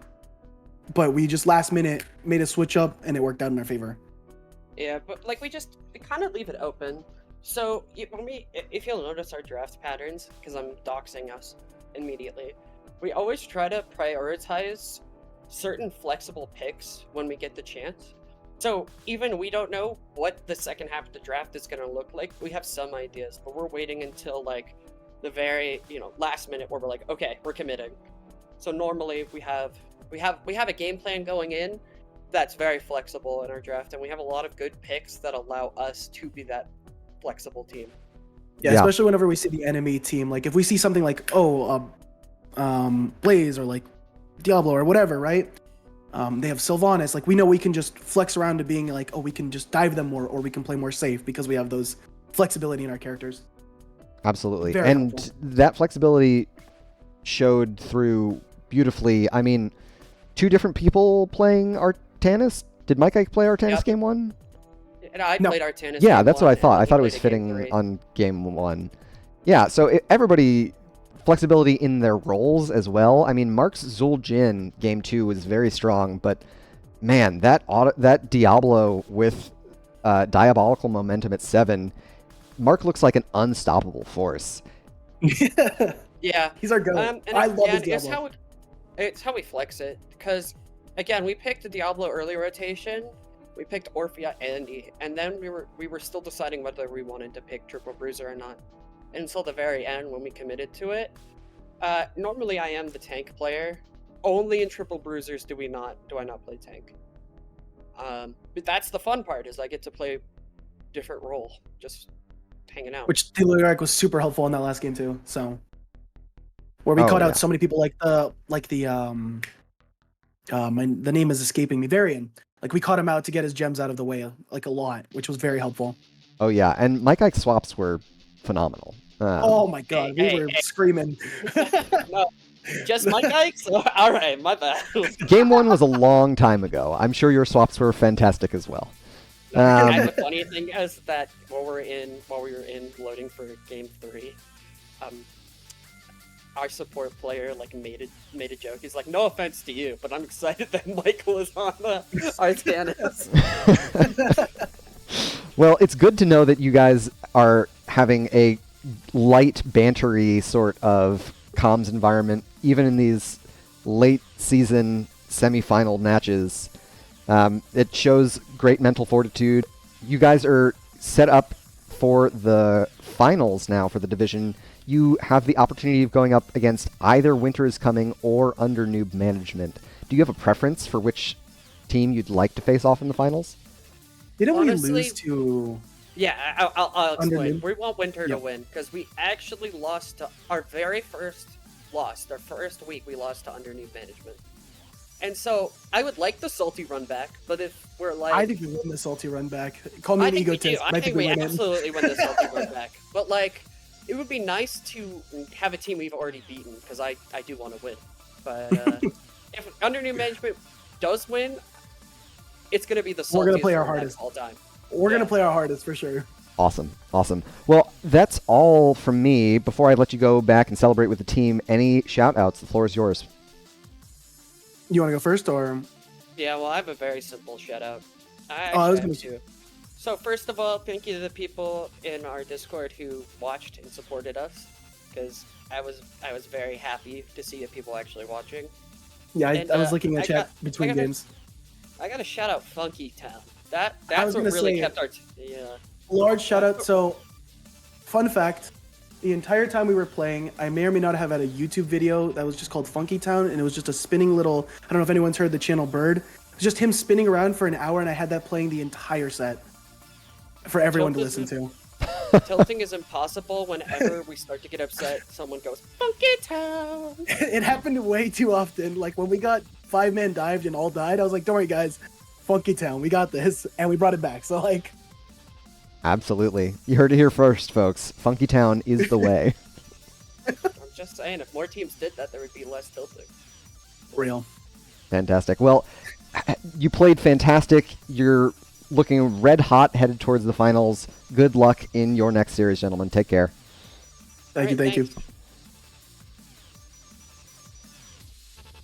But we just last minute made a switch up and it worked out in our favor. Yeah, but we kind of leave it open. So if you'll notice our draft patterns, because I'm doxing us immediately, we always try to prioritize certain flexible picks when we get the chance. So even we don't know what the second half of the draft is going to look like. We have some ideas, but we're waiting until like the very, last minute where we're like, okay, we're committing. So normally we have a game plan going in that's very flexible in our draft, and we have a lot of good picks that allow us to be that flexible team. Yeah, especially whenever we see the enemy team. Like if we see something like Blaze or like Diablo or whatever, right? They have Sylvanas. Like we know we can just flex around to being like, we can just dive them more, or we can play more safe because we have those flexibility in our characters. Absolutely. Very and helpful. That flexibility showed through beautifully. I mean, 2 different people playing Artanis. Did Mike Ike play Artanis Yep. game 1? And I played Artanis. Yeah, game that's what one, I thought. and I he thought it was played game fitting 3. on game 1. Yeah, so everybody, flexibility in their roles as well. I mean, Mark's Zul'Jin game 2 was very strong, but man, that Diablo with diabolical momentum at 7, Mark looks like an unstoppable force. Yeah. He's our goat. And I love his again, Diablo. it's how we flex it, because again, we picked the Diablo early rotation, we picked Orphea Andy, and then we were still deciding whether we wanted to pick Triple Bruiser or not until the very end when we committed to it. Normally I am the tank player. Only in Triple Bruisers do I not play tank. But that's the fun part, is I get to play different role, just hanging out. Which the lyric was super helpful in that last game too. So where we caught out so many people, the name is escaping me, Varian. Like we caught him out to get his gems out of the way, like a lot, which was very helpful. Oh yeah, and Mike Ike swaps were phenomenal. Oh my god, we were screaming. No, just Mike Ike? So, all right, my bad. Game 1 was a long time ago. I'm sure your swaps were fantastic as well. And the funny thing is that while we were in loading for game 3, our support player made a joke. He's like, "No offense to you, but I'm excited that Michael is on the Artanis." Well, it's good to know that you guys are having a light, bantery sort of comms environment, even in these late season semi-final matches. It shows great mental fortitude. You guys are set up for the finals now for the division. You have the opportunity of going up against either Winter is Coming or Under Noob Management. Do you have a preference for which team you'd like to face off in the finals? Didn't Honestly, we lose to... Yeah, I'll explain. Noob? We want Winter to win, because we actually lost to our very first loss. Our first week, we lost to Under Noob Management. And so, I would like the salty run back, but if we're like... I think we win the salty run back. Call me an egotist. I think we absolutely win the salty run back. But it would be nice to have a team we've already beaten, because I do want to win. But if Under Noob Management does win, it's going to be the saltiest We're going to play our run back hardest. of all time. We're going to play our hardest, for sure. Awesome. Well, that's all from me. Before I let you go back and celebrate with the team, any shout-outs? The floor is yours. You want to go first, or...? Yeah, well, I have a very simple shout-out. I was going to... So, first of all, thank you to the people in our Discord who watched and supported us, because I was very happy to see people actually watching. Yeah, I was looking at chat between games. I got to shout out Funky Town. That's what really kept our... Large shout out. So, fun fact, the entire time we were playing, I may or may not have had a YouTube video that was just called Funky Town, and it was just a spinning little... I don't know if anyone's heard the channel Bird. It was just him spinning around for an hour, and I had that playing the entire set for everyone to listen to. Tilting is impossible. Whenever we start to get upset, someone goes, Funky Town! It happened way too often. Like, when we got 5-man dived and all died, I was like, don't worry, guys. Funky Town, we got this. And we brought it back. So, Absolutely. You heard it here first, folks. Funky Town is the way. I'm just saying, if more teams did that, there would be less tilting. Real. Fantastic. Well, you played fantastic. You're looking red hot, headed towards the finals. Good luck in your next series, gentlemen. Take care. Thank you.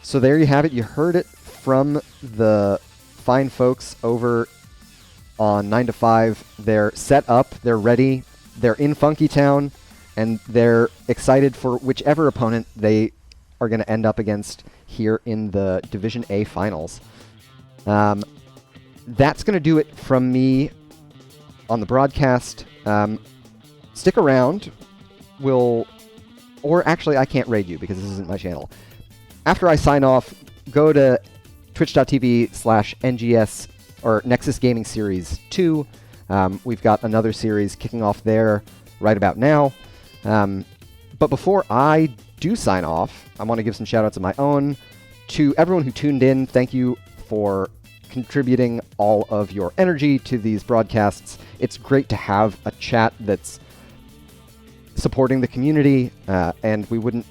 So there you have it. You heard it from the fine folks over on 9 to 5. They're set up, they're ready, they're in Funky Town, and they're excited for whichever opponent they are going to end up against here in the Division A Finals. That's going to do it from me on the broadcast. Stick around. Or actually, I can't raid you because this isn't my channel. After I sign off, go to twitch.tv/NGS or Nexus Gaming Series 2. We've got another series kicking off there right about now. But before I do sign off, I want to give some shout-outs of my own. To everyone who tuned in, thank you for contributing all of your energy to these broadcasts. It's great to have a chat that's supporting the community, and we wouldn't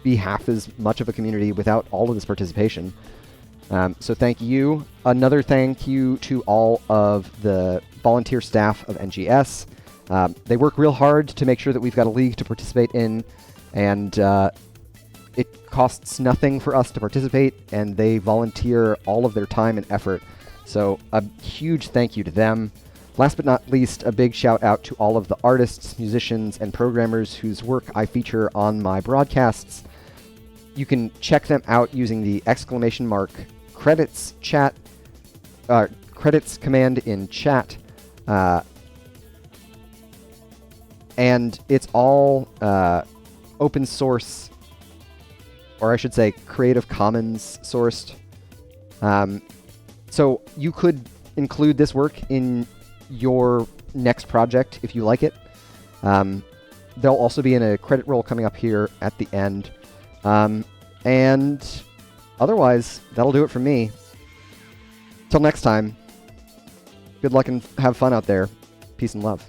be half as much of a community without all of this participation. So thank you. Another thank you to all of the volunteer staff of NGS. They work real hard to make sure that we've got a league to participate in, and it costs nothing for us to participate, and they volunteer all of their time and effort. So a huge thank you to them. Last but not least, a big shout out to all of the artists, musicians, and programmers whose work I feature on my broadcasts. You can check them out using the !credits chat, credits command in chat. And it's all open source, or I should say Creative Commons sourced. So you could include this work in your next project if you like it. They'll also be in a credit roll coming up here at the end. And otherwise, that'll do it from me. Till next time, good luck and have fun out there. Peace and love.